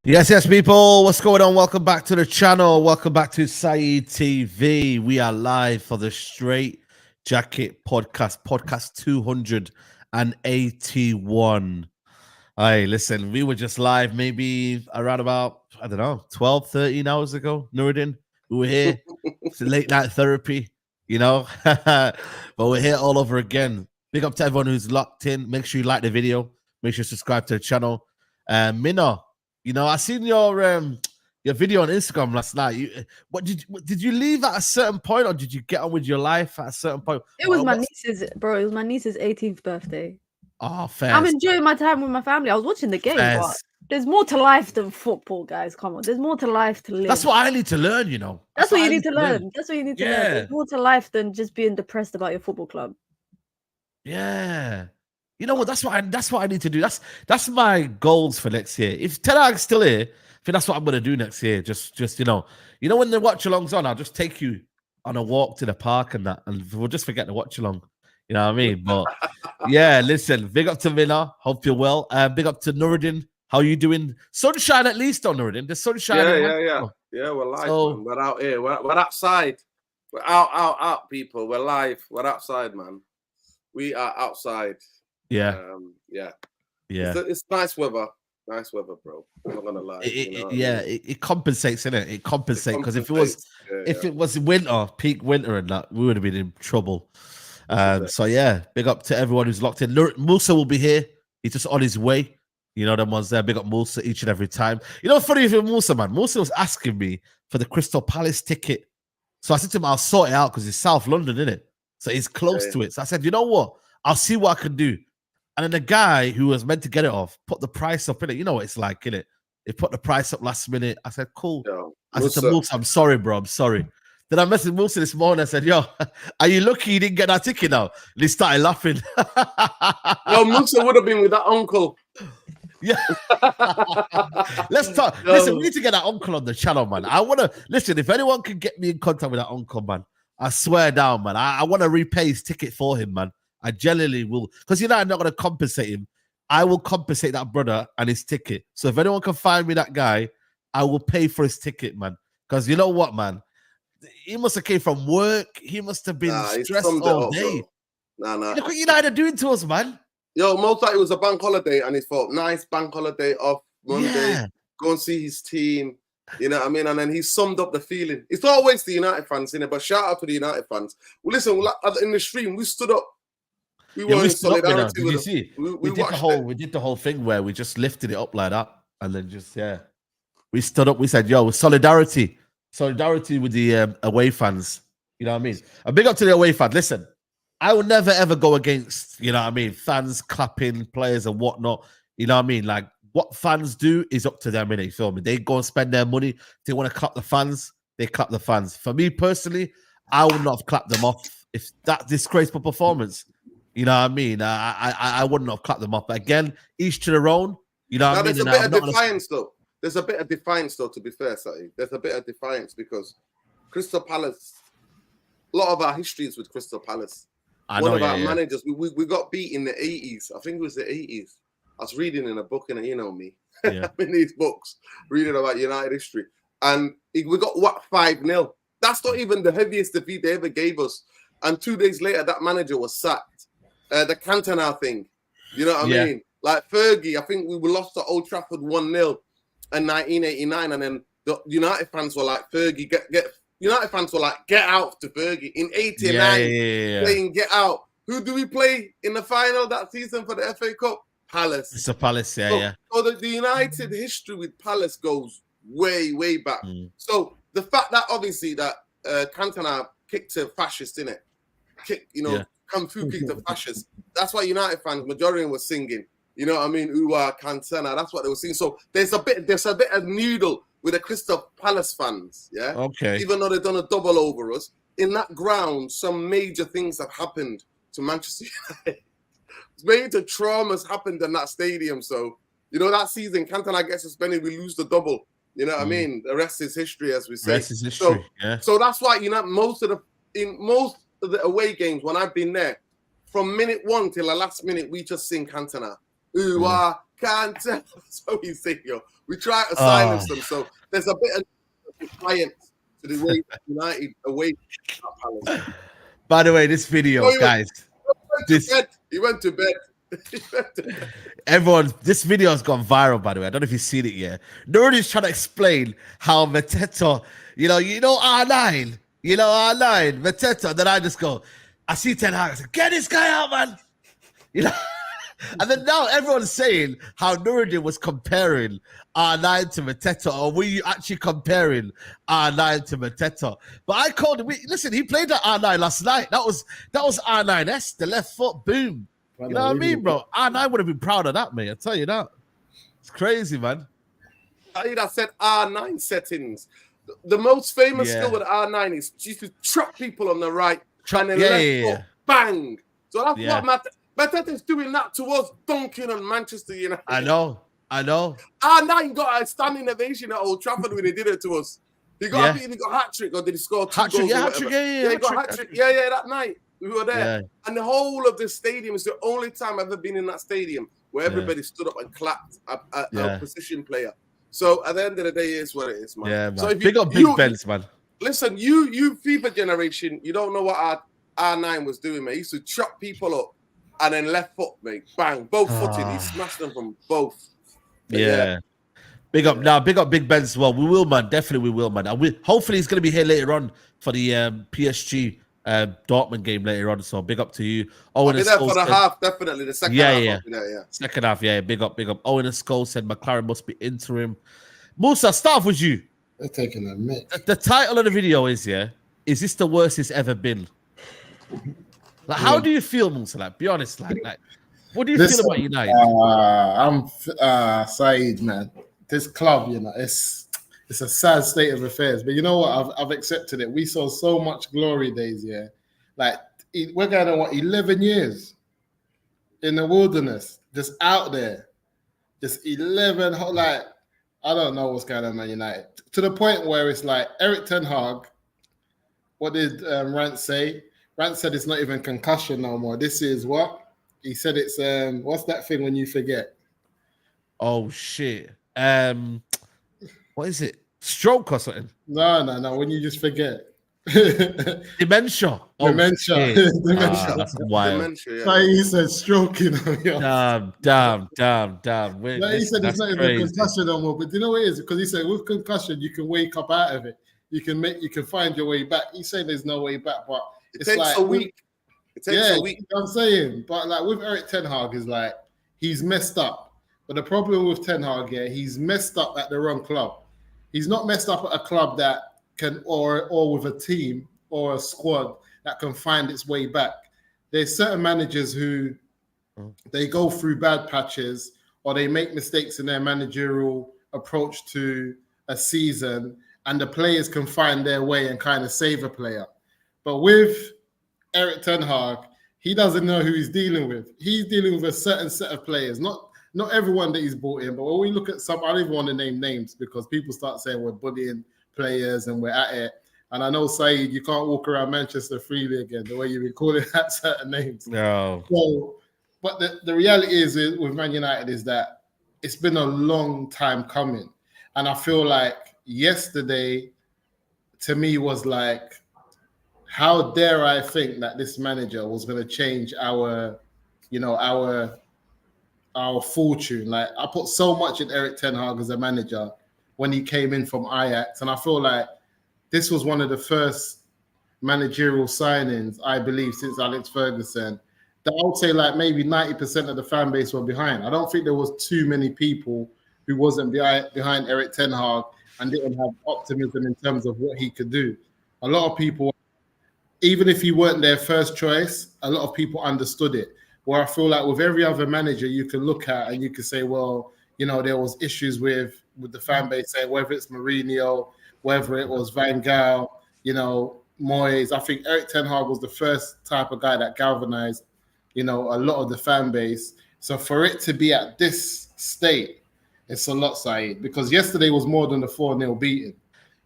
Yes, people. What's going on? Welcome back to the channel. Welcome back to Saeed TV. We are live for the Straightjacket podcast 281. Hey, listen, we were just live maybe around about, I don't know, 12, 13 hours ago. Nuruddin, we were here. It's late night therapy, you know, but we're here all over again. Big up to everyone who's locked in. Make sure you like the video. Make sure you subscribe to the channel. Minna, you know, I seen your video on Instagram last night. Did you leave at a certain point, or did you get on with your life at a certain point? It was my niece's, bro. It was my niece's 18th birthday. Oh, fair. I'm enjoying my time with my family. I was watching the game, but there's more to life than football, guys. Come on, there's more to life to live. That's what I need to learn, you know. That's what you need to learn. That's what you need to learn. There's more to life than just being depressed about your football club. Yeah. You know what? That's what I need to do. That's my goals for next year. If Ten Hag's still here, I think that's what I'm gonna do next year. Just you know when the watch along's on, I'll just take you on a walk to the park and that, and we'll just forget the watch along. You know what I mean? But yeah, listen, big up to Minna. Hope you're well. Big up to Nuruddin. How you doing? Sunshine at least on Nuruddin. The sunshine. Yeah. We're live. So, man. We're out here. We're outside. We're out, people. We're live. We're outside, man. We are outside. Yeah. It's nice weather. Nice weather, bro. I'm not gonna lie. It compensates, innit? It compensates because if it was winter, peak winter, and that, we would have been in trouble. So yeah, big up to everyone who's locked in. Musa will be here. He's just on his way. You know them ones there. Big up Musa each and every time. You know, funny for Musa, man. Musa was asking me for the Crystal Palace ticket, so I said to him, "I'll sort it out because it's South London, innit? So he's close to it." So I said, "You know what? I'll see what I can do." And then the guy who was meant to get it off put the price up in it. You know what it's like, innit? He put the price up last minute. I said, cool. I said to Musa, I'm sorry, bro. I'm sorry. Then I messaged Musa this morning. I said, yo, are you lucky you didn't get that ticket now? And he started laughing. No, Musa would have been with that uncle. Yeah. Let's talk. Listen, we need to get that uncle on the channel, man. I want to, listen, if anyone can get me in contact with that uncle, man, I swear down, man. I want to repay his ticket for him, man. I genuinely will, because you know I'm not going to compensate him. I will compensate that brother and his ticket. So if anyone can find me that guy, I will pay for his ticket, man. Because you know what, man? He must have came from work. He must have been stressed all day. No. Look what United are doing to us, man. Mo thought it was a bank holiday, and he thought, nice bank holiday off Monday. Yeah. Go and see his team. You know what I mean? And then he summed up the feeling. It's always the United fans, innit? But shout out to the United fans. Well, listen, in the stream, we stood up. We were in solidarity with them. We did the whole thing where we just lifted it up like that, and then just we stood up. We said, "Yo, solidarity with the away fans." You know what I mean? A big up to the away fans. Listen, I will never ever go against, you know what I mean, fans clapping players and whatnot. You know what I mean? Like, what fans do is up to them, innit? You feel me? They go and spend their money. If they want to clap the fans, they clap the fans. For me personally, I would not have clapped them off if that disgraceful performance. You know what I mean? I wouldn't have clapped them off. But again, each to their own. You know what I mean? There's a bit of defiance, though. There's a bit of defiance, though, to be fair, Saeed. There's a bit of defiance because Crystal Palace, a lot of our history is with Crystal Palace. One of our managers, we got beat in the 80s. I think it was the 80s. I was reading in a book, and you know me. Yeah. I'm in these books, reading about United history. And we got whacked 5-0. That's not even the heaviest defeat they ever gave us. And 2 days later, that manager was sacked. The Cantona thing, you know what I mean? Like Fergie, I think we lost at Old Trafford 1-0 in 1989, and then the United fans were like, Fergie, United fans were like, get out to Fergie in 89, saying get out. Who do we play in the final that season for the FA Cup? Palace. It's a Palace, So the United history with Palace goes way, way back. So the fact that obviously that Cantona kicked a fascist in it, Kung Fu kicked the fascists. That's why United fans, majority of them were singing. You know what I mean? Cantona. That's what they were singing. So there's a bit of noodle with the Crystal Palace fans. Yeah. Okay. Even though they've done a double over us in that ground, some major things have happened to Manchester United. Major traumas happened in that stadium. So that season, Cantona gets suspended. We lose the double. You know what I mean? The rest is history, as we say. The rest is history. So that's why most of the away games when I've been there, from minute 1 till the last minute, we just sing Cantona. Cantona. So we sing, we try to silence them. So there's a bit of defiance to the way United away. By the way, this video, guys. He went to bed. Everyone, this video has gone viral, by the way. I don't know if you've seen it yet. Nobody's trying to explain how Mateta, R9, R9, Mateta. Then I just go, I see Ten Hag, I say, get this guy out, man. And then now everyone's saying how Nuruddin was comparing R9 to Mateta, or were you actually comparing R9 to Mateta? But I called him. Listen, he played that R9 last night. That was R9S, the left foot, boom. You know what I mean, bro? R9 would have been proud of that, mate. I tell you that. It's crazy, man. I said R9 settings. The most famous skill with R9 is she used to trap people on the right and then left foot, bang. So that's what Mateta's doing that to us, dunking on Manchester United. I know. R9 got a standing ovation at Old Trafford when he did it to us. He got hat-trick, or did he score 2 goals? Hat-trick, he got hat-trick. Yeah, that night. We were there. Yeah. And the whole of the stadium is the only time I've ever been in that stadium where everybody stood up and clapped at a position player. So at the end of the day, it is what it is, man. Yeah, man. So Big up Big Benz, man. Listen, you FIFA generation, you don't know what R9 was doing, mate. He used to chop people up and then left foot, mate. Bang. Both footed. He smashed them from both. Yeah. Big up now. Big up Big Ben as well. We will, man. Definitely we will, man. And hopefully he's going to be here later on for the PSG Dortmund game later on. So big up to you. I'll be there for the half, definitely. The second half. Yeah. Second half, Big up. Owen and Scholes said McLaren must be interim. Musa, start off with you. They're taking a minute. The title of the video is is this the worst it's ever been? Like, how do you feel, Musa? Like, be honest, like what do you feel about United? I'm Saeed, man. This club, it's a sad state of affairs. But you know what? I've accepted it. We saw so much glory days, Like, we're going on 11 years in the wilderness, just out there, just 11. Like, I don't know what's going on at United. To the point where it's like Eric Ten Hag. What did Rant say? Rant said it's not even concussion no more. This is what he said. It's what's that thing when you forget? Oh shit. What is it? Stroke or something? No. When you just forget. Dementia. Dementia. Dementia. That's wild. Dementia, yeah. Like he said, stroking. Damn. Like he said, it's not even a concussion no more. But do you know what it is? Because he said with concussion, you can wake up out of it. You can find your way back. He's saying there's no way back, but it takes like, a week. It takes a week. You know what I'm saying, but like with Erik ten Hag, is like he's messed up. But the problem with Ten Hag, he's messed up at the wrong club. He's not messed up at a club that can, or with a team or a squad that can find its way back. There's certain managers who they go through bad patches or they make mistakes in their managerial approach to a season, and the players can find their way and kind of save a player. But with Erik ten Hag, he doesn't know who he's dealing with. He's dealing with a certain set of players, not everyone that he's brought in, but when we look at some, I don't even want to name names because people start saying we're bullying players and we're at it. And I know, Saeed, you can't walk around Manchester freely again, the way you've been calling out certain names. No. So, but the reality is with Man United is that it's been a long time coming. And I feel like yesterday, to me, was like, how dare I think that this manager was going to change our fortune. Like I put so much in Erik ten Hag as a manager when he came in from Ajax, and I feel like this was one of the first managerial signings, I believe, since Alex Ferguson, that I would say like maybe 90% of the fan base were behind. I don't think there was too many people who wasn't behind Erik ten Hag and didn't have optimism in terms of what he could do. A lot of people, even if he weren't their first choice, a lot of people understood it. Where I feel like with every other manager you can look at and you can say, well, there was issues with the fan base, say whether it's Mourinho, whether it was Van Gaal, Moyes. I think Erik ten Hag was the first type of guy that galvanized, a lot of the fan base. So for it to be at this state, it's a lot, Saeed, because yesterday was more than a 4-0 beating. It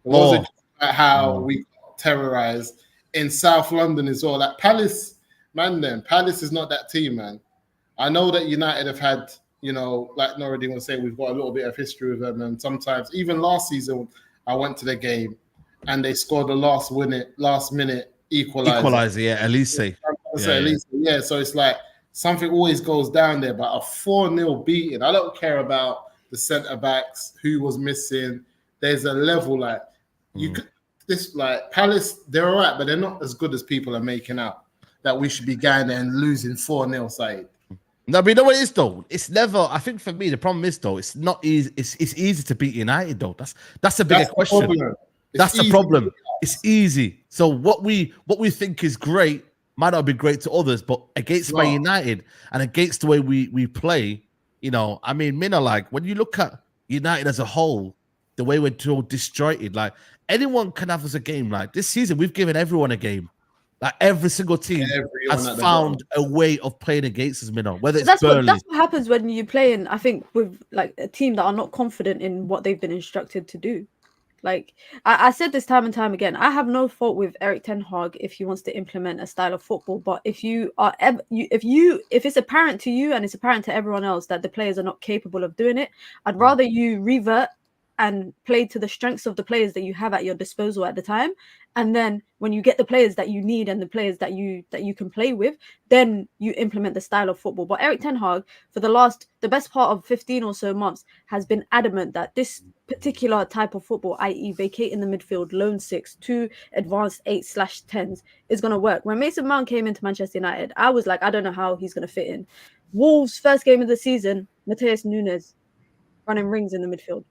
wasn't just about how we got terrorized in South London as well. Like Palace is not that team, man. I know that United have had, like Noradine was saying, we've got a little bit of history with them. And sometimes, even last season, I went to the game and they scored the last minute equalizer. Yeah, Elise. Yeah, so it's like something always goes down there. But a 4-0 beating, I don't care about the centre backs, who was missing. There's a level like you could. This like Palace, they're all right, but they're not as good as people are making out. That we should be going there and losing 4-0, Saeed. No, but you know what it is though? It's never. I think for me the problem is though, it's not easy. It's easy to beat United though. That's a bigger question. That's the problem. It's easy. So what we think is great might not be great to others, but against Man United and against the way we play, I mean, Mina, like when you look at United as a whole, the way we're all disjointed, like anyone can have us a game. Like this season, we've given everyone a game. Like every single team has found a way of playing against us, Minnow. Whether it's Burnley. That's what happens when you play in, I think, with like a team that are not confident in what they've been instructed to do. Like I said this time and time again, I have no fault with Erik ten Hag if he wants to implement a style of football. But if it's apparent to you and it's apparent to everyone else that the players are not capable of doing it, I'd rather you revert and play to the strengths of the players that you have at your disposal at the time. And then when you get the players that you need and the players that you can play with, then you implement the style of football. But Erik ten Hag, for the best part of 15 or so months, has been adamant that this particular type of football, i.e. vacate in the midfield, lone 6, 2 advanced 8/10s, is going to work. When Mason Mount came into Manchester United, I was like, I don't know how he's going to fit in. Wolves' first game of the season, Matheus Nunes running rings in the midfield.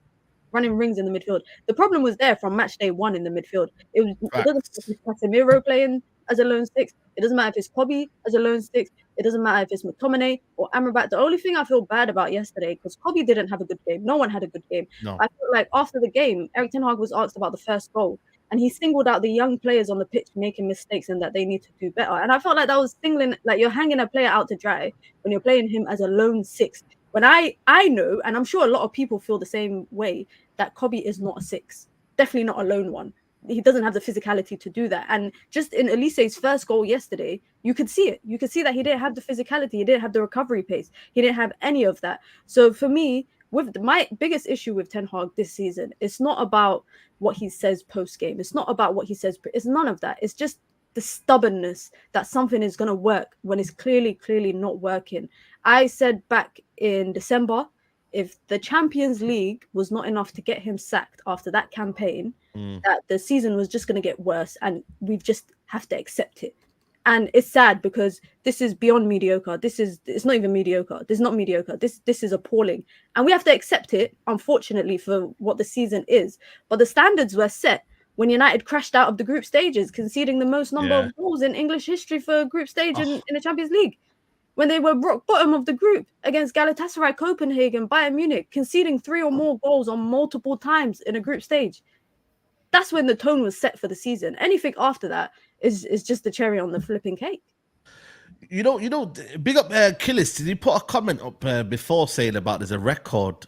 The problem was there from match day 1 in the midfield. It doesn't matter if it's Casemiro playing as a lone 6. It doesn't matter if it's Kobe as a lone 6. It doesn't matter if it's McTominay or Amrabat. The only thing I feel bad about yesterday, because Kobe didn't have a good game. No one had a good game. No. I feel like after the game, Erik ten Hag was asked about the first goal. And he singled out the young players on the pitch making mistakes and that they need to do better. And I felt like that was like you're hanging a player out to dry when you're playing him as a lone 6. When I know, and I'm sure a lot of people feel the same way, that Kobe is not a 6. Definitely not a lone one. He doesn't have the physicality to do that. And just in Elise's first goal yesterday, you could see it. You could see that he didn't have the physicality. He didn't have the recovery pace. He didn't have any of that. So for me, with my biggest issue with Ten Hag this season, it's not about what he says post game. It's not about what he says. It's none of that. It's just the stubbornness that something is going to work when it's clearly not working. I said back in December, if the Champions League was not enough to get him sacked after that campaign, that the season was just going to get worse, and we just have to accept it. And it's sad because this is beyond mediocre. It's not even mediocre. This is not mediocre. This is appalling. And we have to accept it, unfortunately, for what the season is. But the standards were set when United crashed out of the group stages, conceding the most number of goals in English history for a group stage in the Champions League. When they were rock bottom of the group against Galatasaray, Copenhagen, Bayern Munich, conceding 3 or more goals on multiple times in a group stage. That's when the tone was set for the season. Anything after that is just the cherry on the flipping cake. You know, big up Killis. Did he put a comment up before saying about there's a record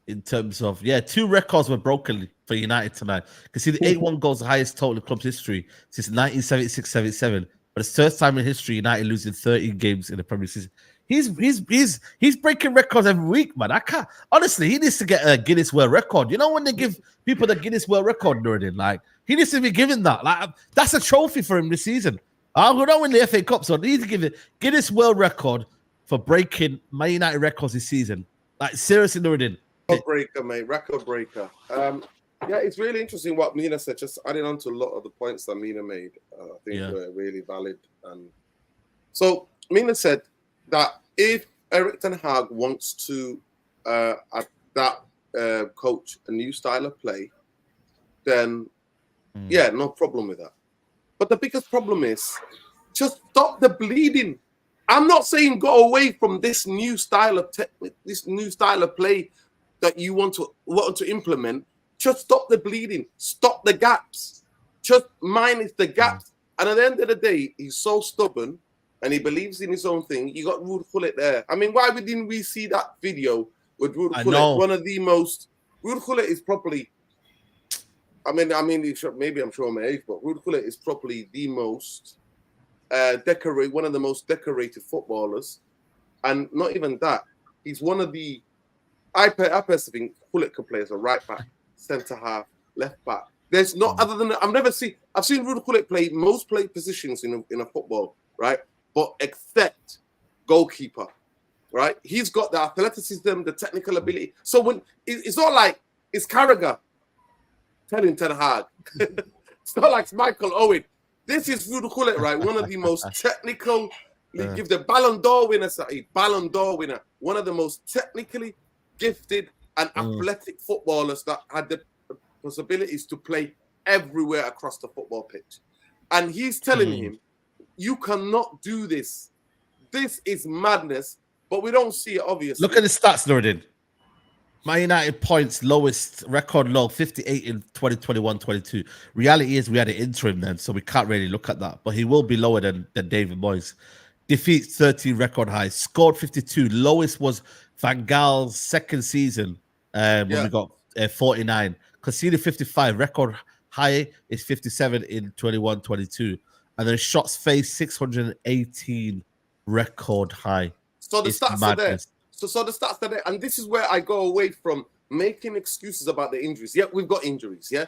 in terms of 2 records were broken for United tonight. You can see the 81 goals, the highest total in club's history since 1976-77. But it's first time in history United losing 13 games in the Premier League season. He's breaking records every week, man. I can't honestly. He needs to get a Guinness World Record. You know when they give people the Guinness World Record, Nuruddin, like he needs to be given that. Like that's a trophy for him this season. I'm gonna win the FA Cup, so I need to give it Guinness World Record for breaking Man United records this season. Like seriously, Nuruddin. Record breaker, mate. Record breaker. Yeah, it's really interesting what Mina said. Just adding on to a lot of the points that Mina made, I think were really valid. And so Mina said that if Erik ten Hag wants to coach a new style of play, then no problem with that. But the biggest problem is just stop the bleeding. I'm not saying go away from this new style of play that you want to implement. Just stop the bleeding. Stop the gaps. Just minus the gaps. And at the end of the day, he's so stubborn and he believes in his own thing. You got Ruud Gullit there. I mean, why didn't we see that video with Ruud Gullit? One of the most... Ruud Gullit is probably... maybe I'm showing my age, but Ruud Gullit is probably the most one of the most decorated footballers. And not even that. He's one of the... I personally think Gullit can play as a right back, centre half, left back. There's not other than that. I've seen Ruud Gullit play most play positions in a football, right? But except goalkeeper, right? He's got the athleticism, the technical ability. So when it's not like it's Carragher telling Ten Hag. It's not like Michael Owen. This is Ruud Gullit, right? One of the most technical. Give the Ballon d'Or winner, Saeed. Ballon d'Or winner. One of the most technically gifted and athletic footballers that had the possibilities to play everywhere across the football pitch. And he's telling him, you cannot do this. This is madness, but we don't see it, obviously. Look at the stats, Nuruddin. Man United points lowest, record low, 58 in 2021-22. Reality is we had an interim then, so we can't really look at that. But he will be lower than David Moyes. Defeats 13 record highs. Scored 52. Lowest was Van Gaal's second season when we got 49. Conceded 55. Record high is 57 in 21-22. And then shots faced 618 record high. So the stats are there. So the stats are there. And this is where I go away from making excuses about the injuries. Yeah, we've got injuries. Yeah.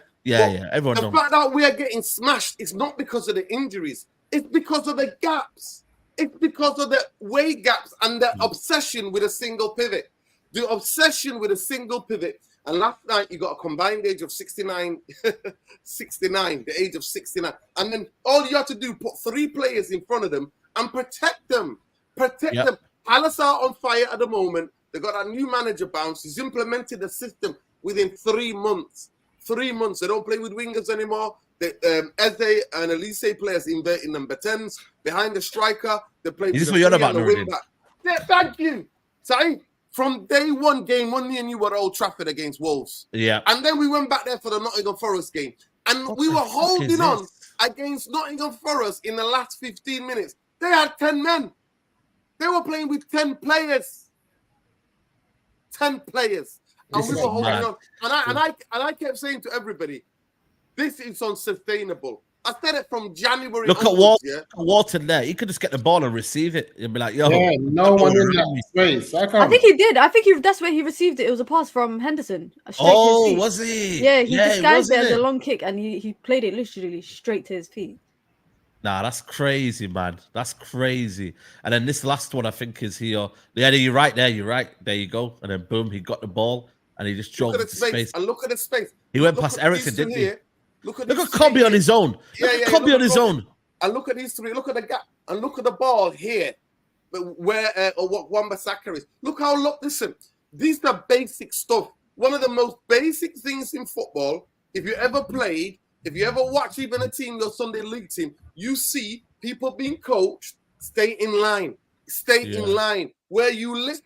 Everyone knows. The fact that we are getting smashed, it's not because of the injuries. It's because of the gaps. It's because of the weight gaps and the obsession with a single pivot. The obsession with a single pivot. And last night, you got a combined age of 69, the age of 69. And then all you have to do, put 3 players in front of them and protect them. Protect them. Palace are on fire at the moment. They got a new manager bounce. He's implemented the system within 3 months. 3 months. They don't play with wingers anymore. Eze and Elise players in number 10s. Behind the striker, they play with the wing back. Yeah, thank you. Saeed. From day one, game 1, me and you were at Old Trafford against Wolves. Yeah. And then we went back there for the Nottingham Forest game. And we were holding on against Nottingham Forest in the last 15 minutes. They had 10 men. They were playing with 10 players. 10 players. And we were holding on. And I kept saying to everybody, this is unsustainable. I said it from January. Look onwards, at Walton there. He could just get the ball and receive it. He'd be like, yo. Yeah, no one in that space. I think he did. I think that's where he received it. It was a pass from Henderson. Was he? Yeah, he disguised it as a long kick and he played it literally straight to his feet. Nah, that's crazy, man. That's crazy. And then this last one, I think, is here. Yeah, you're right there. You're right. There you go. And then boom, he got the ball and he just drove into space. And look at the space. He went past Ericsson, didn't he? Look at Kobe on his own. Look at Kobe on his own. And look at these three. Look at the gap. And look at the ball here, where what Wan-Bissaka is. Look how listen. These are basic stuff. One of the most basic things in football. If you ever played, if you ever watch even a team, your Sunday league team, you see people being coached. Stay in line. Stay in line. Where you would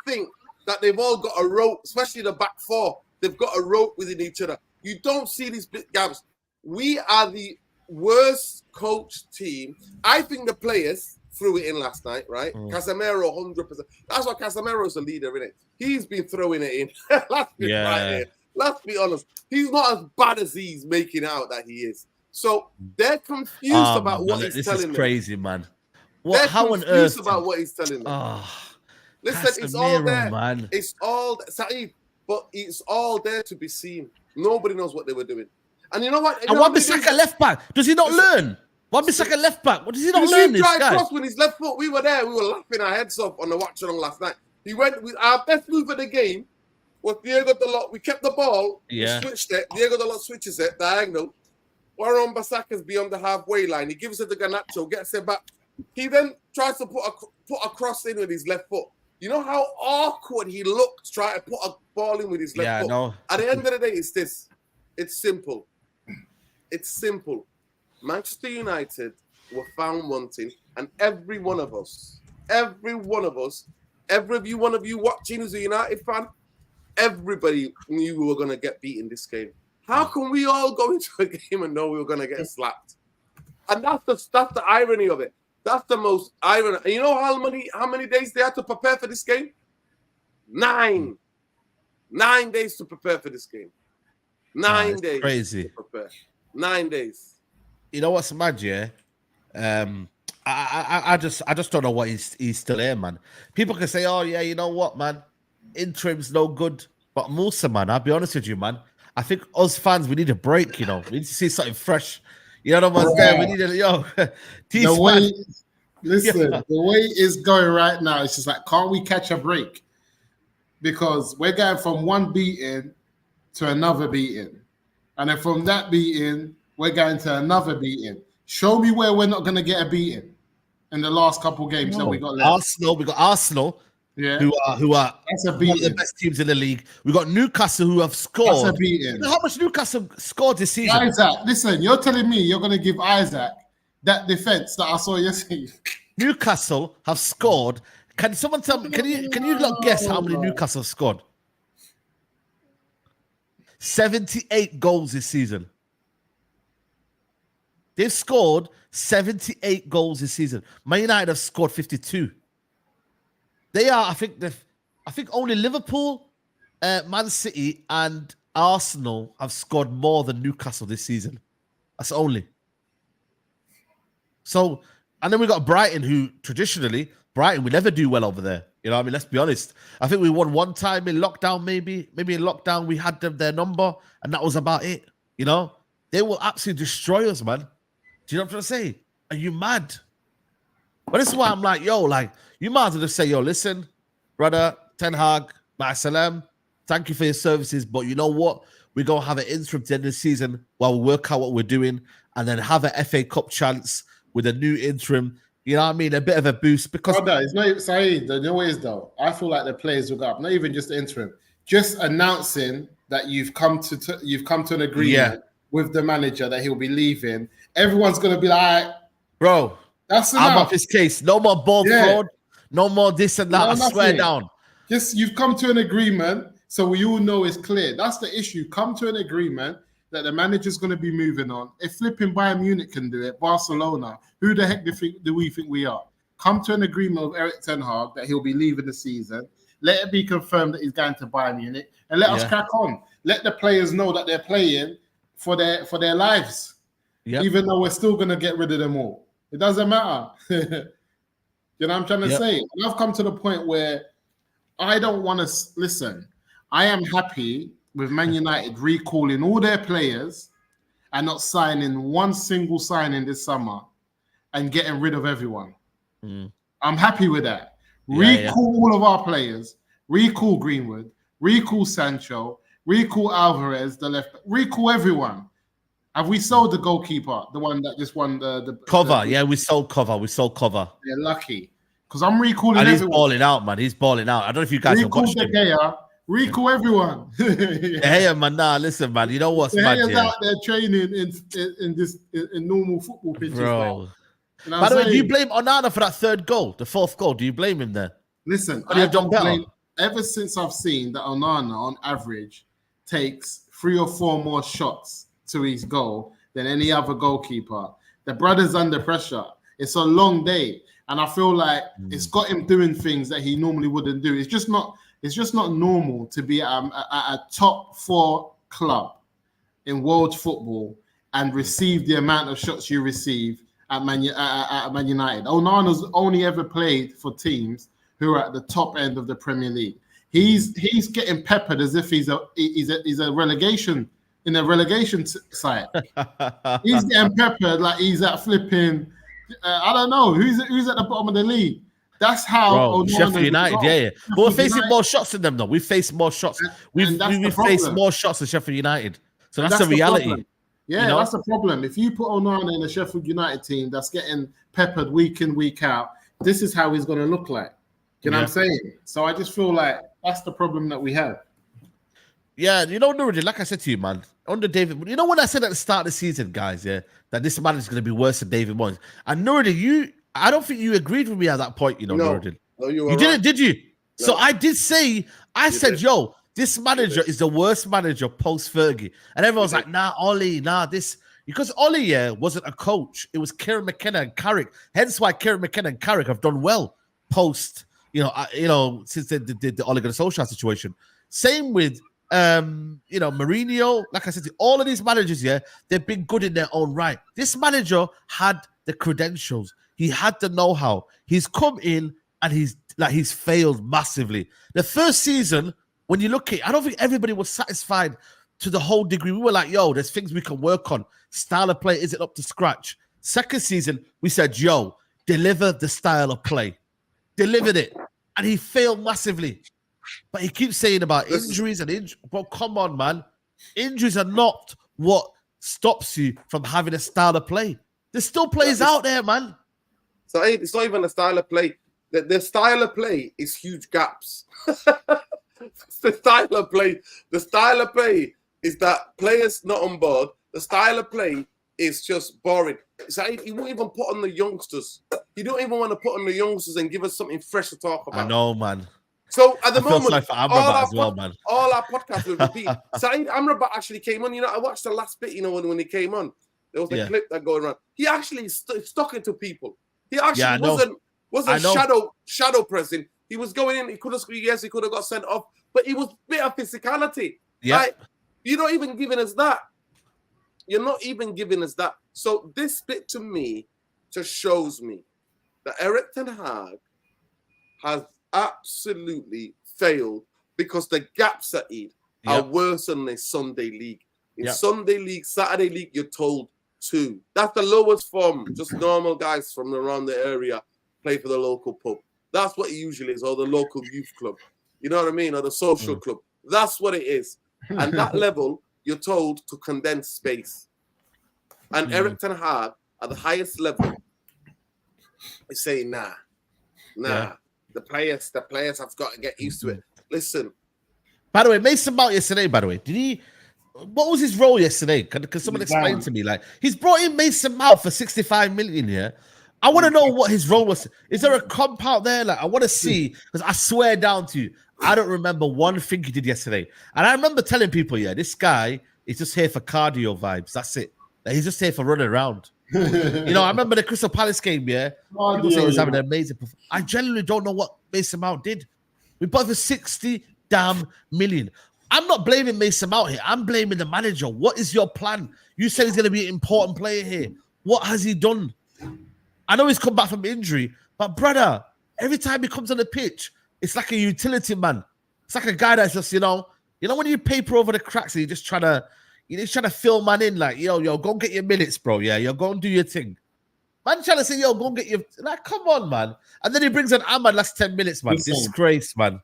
think that they've all got a rope, especially the back four. They've got a rope within each other. You don't see these big gaps. We are the worst coached team. I think the players threw it in last night, right? Casemiro, 100%. That's why Casemiro's the leader, isn't it? He's been throwing it in. Let's be honest. He's not as bad as he's making out that he is. So they're confused about what he's telling them. This is crazy, man. How on earth? About what he's telling them. Listen, it's all there. Man. It's all Saeed, but it's all there to be seen. Nobody knows what they were doing. And you know what? And Wan-Bissaka left back. Does he not learn? Wan-Bissaka left back. What does he not learn? This guy across with his left foot. We were there. We were laughing our heads off on the watch along last night. He went with our best move of the game. Was Diego Dalot. We kept the ball. Yeah. We switched it. Diego Dalot switches it diagonal. Wan-Bissaka's beyond the halfway line. He gives it to Garnacho. Gets it back. He then tries to put a cross in with his left foot. You know how awkward he looked trying to put a ball in with his left foot. No. At the end of the day, it's this. It's simple. It's simple. Manchester United were found wanting, and every one of you watching who's a United fan, everybody knew we were going to get beaten this game. How can we all go into a game and know we were going to get slapped? And that's the irony of it. That's the most irony. And you know how many days they had to prepare for this game? 9 days to prepare for this game. 9 days. Crazy. To prepare. 9 days. You know what's mad, yeah? I just don't know what he's still here, man. People can say, oh yeah, you know what, man? Interim's no good. But Musa, man, I'll be honest with you, man. I think us fans, we need a break, you know. We need to see something fresh. You know what I'm saying? We need the way it's going right now, it's just like, can't we catch a break? Because we're going from one beating to another beating. And then from that beating, we're going to another beating. Show me where we're not going to get a beating in the last couple games that we got left. We got Arsenal. Yeah, who are one of the best teams in the league. We got Newcastle who have scored. That's a beating. You know how much Newcastle scored this season? Isaac, listen, you're telling me you're going to give Isaac that defense that I saw yesterday? Newcastle have scored. Can someone tell me? Can you not guess how many Newcastle have scored? 78 goals this season. They've scored 78 goals this season. Man United have scored 52. They are, I think only Liverpool, Man City, and Arsenal have scored more than Newcastle this season. That's only. So, and then we got Brighton, who traditionally, we never do well over there. You know what I mean? Let's be honest. I think we won one time in lockdown, maybe in lockdown, we had their number, and that was about it. You know? They will absolutely destroy us, man. Do you know what I'm trying to say? Are you mad? But this is why I'm like, you might as well just say, listen, brother, Ten Hag, Ma'asalam, thank you for your services, but you know what? We're going to have an interim to the end of the season while we work out what we're doing and then have an FA Cup chance with a new interim. You know what I mean? A bit of a boost because... Brother, it's not, Saeed, the new ways though. I feel like the players will go up, not even just the interim. Just announcing that you've come to an agreement with the manager that he'll be leaving. Everyone's going to be like... Bro... That's enough. I'm off his case. No more ball fraud. No more this and that. I swear down. Just you've come to an agreement, so we all know it's clear. That's the issue. Come to an agreement that the manager's going to be moving on. If flipping Bayern Munich can do it, Barcelona, who the heck do we think we are? Come to an agreement with Erik ten Hag that he'll be leaving the season. Let it be confirmed that he's going to Bayern Munich, and let us crack on. Let the players know that they're playing for their lives. even though we're still going to get rid of them all. It doesn't matter. You know what I'm trying to say? And I've come to the point where I don't want to listen. I am happy with Man United recalling all their players and not signing one single signing this summer and getting rid of everyone. I'm happy with that. Recall all of our players. Recall Greenwood. Recall Sancho. Recall Alvarez, the left. Recall everyone. Have we sold the goalkeeper? The one that just won the cover? We sold cover. We sold cover. They're lucky because I'm recalling. And he's everyone. balling out, man. He's balling out. I don't know if you guys have watched him. Recall everyone. Hey, man. Nah, listen, man. You know what's mad? He's out there training in normal football pitches, bro. You know By the way, do you blame Onana for that third goal, the fourth goal? Do you blame him there? Listen, I don't blame. Ever since I've seen that Onana, on average, takes 3 or 4 more shots to his goal than any other goalkeeper, the brother's under pressure. It's a long day, and I feel like it's got him doing things that he normally wouldn't do. It's just not normal to be at a top 4 club in world football and receive the amount of shots you receive at Man United. Onana's only ever played for teams who are at the top end of the Premier League. He's getting peppered as if he's a relegation in a relegation side. He's getting peppered like he's at flipping. I don't know who's at the bottom of the league. That's how Sheffield United, But we're facing more shots than them, though. We face more shots. We've faced more shots than Sheffield United. So that's the reality. Yeah, that's the problem. If you put Onana in a Sheffield United team that's getting peppered week in, week out, this is how he's going to look like. You know what I'm saying? So I just feel like that's the problem that we have. Yeah, Nuruddin, like I said to you, man, under David, when I said at the start of the season, guys, that this man is going to be worse than David Moyes. And Nuruddin, I don't think you agreed with me at that point, Nuruddin. No, you didn't, right. Did you? No. So I did say, said, this manager is the worst manager post-Fergie. And everyone's like, nah, Ollie, this. Because Ollie, wasn't a coach. It was Kieran McKenna and Carrick. Hence why Kieran McKenna and Carrick have done well post, since the Ole Gunnar Solskjaer situation. Same with, Mourinho. Like I said, all of these managers, they've been good in their own right. This manager had the credentials. He had the know-how. He's come in and he's failed massively. The first season, when you look at it, I don't think everybody was satisfied to the whole degree. We were like, there's things we can work on. Style of play isn't up to scratch. Second season, we said, deliver the style of play. Delivered it. And he failed massively. But he keeps saying about injuries and Well, come on, man. Injuries are not what stops you from having a style of play. There's still players out there, man. So it's not even a style of play. The style of play is huge gaps. The style of play is that players not on board. The style of play is just boring. So he won't even put on the youngsters. He don't even want to put on the youngsters and give us something fresh to talk about. I know, man. So at the moment, like all our podcasts will repeat. Saeed Amrabat actually came on. I watched the last bit. when he came on, there was a clip that going around. He actually stuck it to people. He actually wasn't shadow pressing. He was going in. He could have got sent off, but he was a bit of physicality. Yeah, like, you're not even giving us that. So this bit to me just shows me that Erik ten Hag has absolutely failed because the gaps at Eid are worse than the Sunday League. In Sunday League, Saturday League, you're told 2. That's the lowest form. Just normal guys from around the area play for the local pub. That's what it usually is, or the local youth club. You know what I mean? Or the social club. That's what it is. And that level, you're told to condense space. And Erik ten Hag, at the highest level, is saying, nah. The players have got to get used to it. Listen. By the way, Mason Mount yesterday, what was his role yesterday? Can someone explain to me? Like, he's brought in Mason Mount for 65 million, yeah? I want to know what his role was. Is there a comp out there? Like, I want to see, because I swear down to you, I don't remember one thing he did yesterday. And I remember telling people, this guy is just here for cardio vibes. That's it. Like, he's just here for running around. I remember the Crystal Palace game, people say he's having an amazing performance. I genuinely don't know what Mason Mount did. We bought for 60 damn million. I'm not blaming Mason Mount here. I'm blaming the manager. What is your plan? You said he's going to be an important player here. What has he done? I know he's come back from injury, but brother, every time he comes on the pitch, it's like a utility man. It's like a guy that's just, when you paper over the cracks and you're just trying to fill man in, like, yo, go and get your minutes, bro. Yeah, yo, go and do your thing. Man trying to say, yo, go and get your, like, come on, man. And then he brings an Ahmad last 10 minutes, man. Disgrace, man.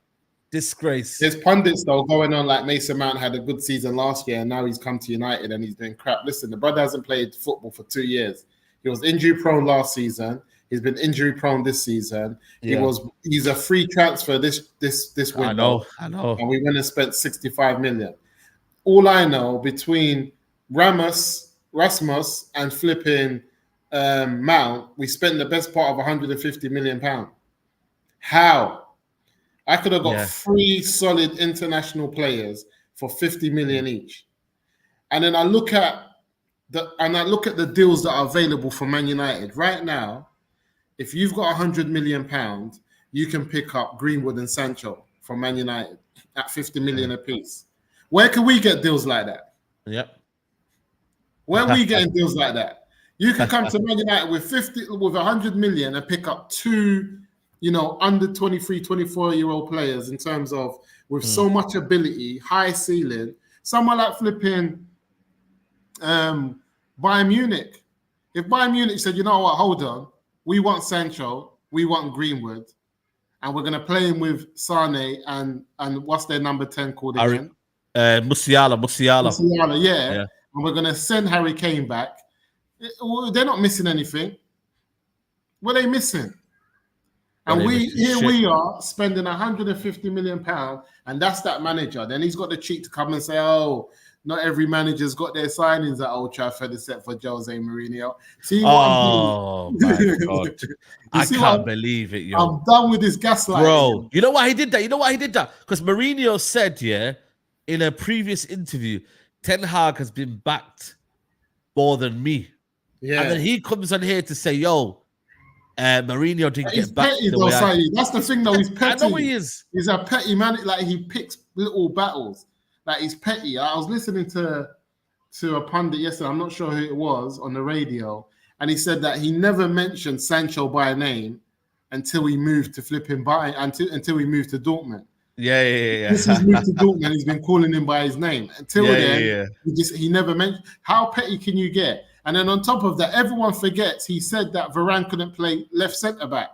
Disgrace. There's pundits though going on like Mason Mount had a good season last year and now he's come to United and he's doing crap. Listen, the brother hasn't played football for 2 years. He was injury prone last season. He's been injury prone this season. Yeah. He's a free transfer this window. I know. And we went and spent 65 million. All I know, between Rasmus and flipping Mount, we spent the best part of 150 million pounds. How? I could have got 3 solid international players for 50 million each. And then I look at the deals that are available for Man United right now. If you've got 100 million pounds, you can pick up Greenwood and Sancho from Man United at 50 million apiece. Where can we get deals like that? Yep. Where are we getting deals like that? You can come to Man United with 100 million and pick up 2, under 23, 24-year-old players in terms of with so much ability, high ceiling. Someone like flipping Bayern Munich. If Bayern Munich said, you know what, hold on, we want Sancho, we want Greenwood, and we're going to play him with Sane and what's their number 10 called again? Musiala. Yeah. And we're going to send Harry Kane back. They're not missing anything. What are they missing? And we are spending 150 million pounds, and that's that manager. Then he's got the cheek to come and say, "Oh, not every manager's got their signings at Old Trafford except for Jose Mourinho." See what I'm doing? My God. I can't believe it, yo. I'm done with this gaslighting. Bro, you know why he did that? Because Mourinho said, in a previous interview, Ten Hag has been backed more than me. Yeah. And then he comes on here to say, yo, Mourinho didn't get back. Petty, though, that's the thing, though. He's petty. I know he is. He's a petty man. Like, he picks little battles. Like, he's petty. I was listening to a pundit yesterday. I'm not sure who it was on the radio, and he said that he never mentioned Sancho by name until he moved to flipping Bayern, until he moved to Dortmund. Yeah. Since he's moved to Dortmund, he's been calling him by his name. Until then, he never mentioned. How petty can you get? And then on top of that, everyone forgets he said that Varane couldn't play left centre back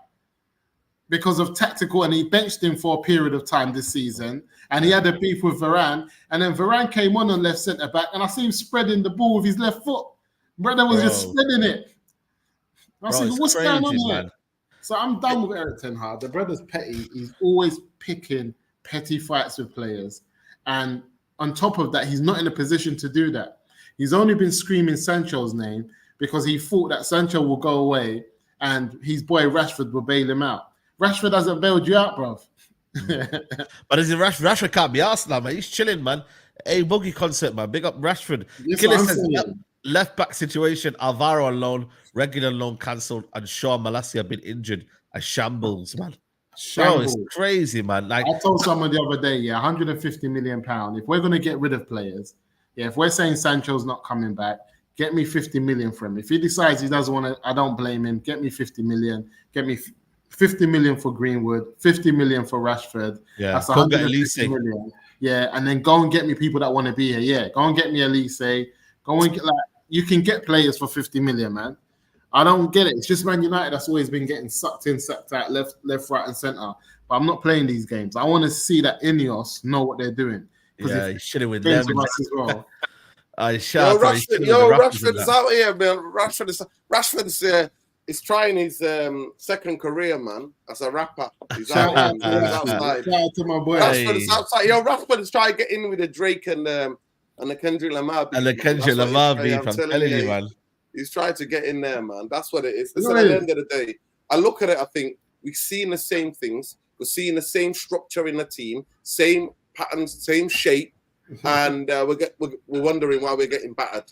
because of tactical, and he benched him for a period of time this season. And he had a beef with Varane, and then Varane came on left centre back, and I see him spreading the ball with his left foot. Brother was just spreading it. I said, what's going on here? So I'm done with Erik ten Hag. The brother's petty. He's always picking petty fights with players, and on top of that, he's not in a position to do that. He's only been screaming Sancho's name because he thought that Sancho will go away and his boy Rashford will bail him out. Rashford hasn't bailed you out, bro. But is it Rashford can't be asked now, man. He's chilling, man. Hey, boogie concert, man. Big up Rashford. Left back situation. Alvaro on loan, regular loan cancelled, and Sean Malacia been injured. A shambles, man. Bro, it's crazy, man. Like, I told someone the other day, 150 million pounds. If we're gonna get rid of players, if we're saying Sancho's not coming back, get me 50 million for him. If he decides he doesn't want to, I don't blame him. Get me 50 million. Get me 50 million for Greenwood, 50 million for Rashford. Yeah, that's 150 million. Yeah, and then go and get me people that want to be here. Yeah, go and get me Elise. Go and get, you can get players for 50 million, man. I don't get it. It's just Man United that's always been getting sucked in, sucked out, left, right, and centre. But I'm not playing these games. I want to see that Ineos know what they're doing. Yeah, you should have with them. As well. Rashford's out here, man. Rashford's is trying his second career, man, as a rapper. He's out here. He's outside. Shout out to my boy. Rashford's outside. Rashford's trying to get in with the Drake and the Kendrick Lamar beef. And the Kendrick Lamar beef, I'm telling you, man. He's trying to get in there, man. That's what it is. Listen, at the end of the day, I look at it, I think we're seeing the same things. We're seeing the same structure in the team, same patterns, same shape, and we're wondering why we're getting battered.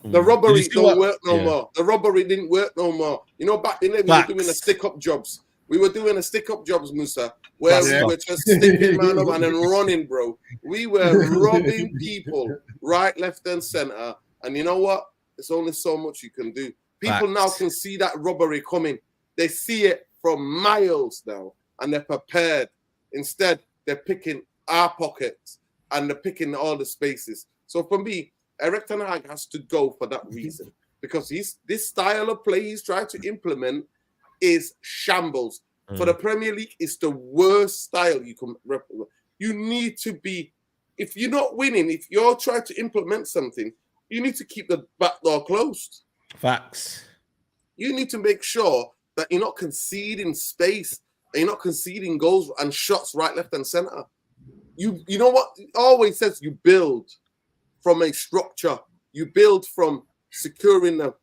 The robbery don't work no more. The robbery didn't work no more. You know, back then we were doing the stick-up jobs. We were doing a stick-up jobs, Musa, where we were just sticking man up and then running, bro. We were robbing people right, left, and center. And you know what? There's only so much you can do. People now can see that robbery coming. They see it from miles now, and they're prepared. Instead, they're picking our pockets and they're picking all the spaces. So for me, Erik ten Hag has to go for that reason, because this style of play he's trying to implement is shambles. For the Premier League, it's the worst style you can replicate. You need to be, if you're not winning, if you're trying to implement something, you need to keep the back door closed. Facts. You need to make sure that you're not conceding space and you're not conceding goals and shots right, left, and center. You know what? It always says you build from a structure. You build from securing the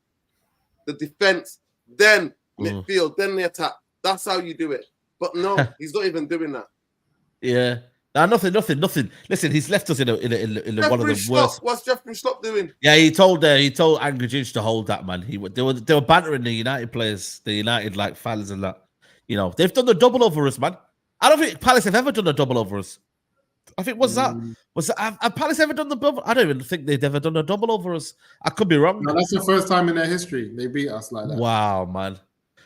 defense, then midfield, then the attack. That's how you do it. But no, he's not even doing that. Yeah. Nah, nothing. Listen, he's left us in one of the worst. What's Jeffrey Schlupp doing? Yeah, he told Angry Ginge to hold that, man. They were bantering the United players, the United like fans and that. You know, they've done the double over us, man. I don't think Palace have ever done a double over us. I think have Palace ever done the double? I don't even think they've ever done a double over us. I could be wrong. No, that's the first time in their history they beat us like that. Wow, man.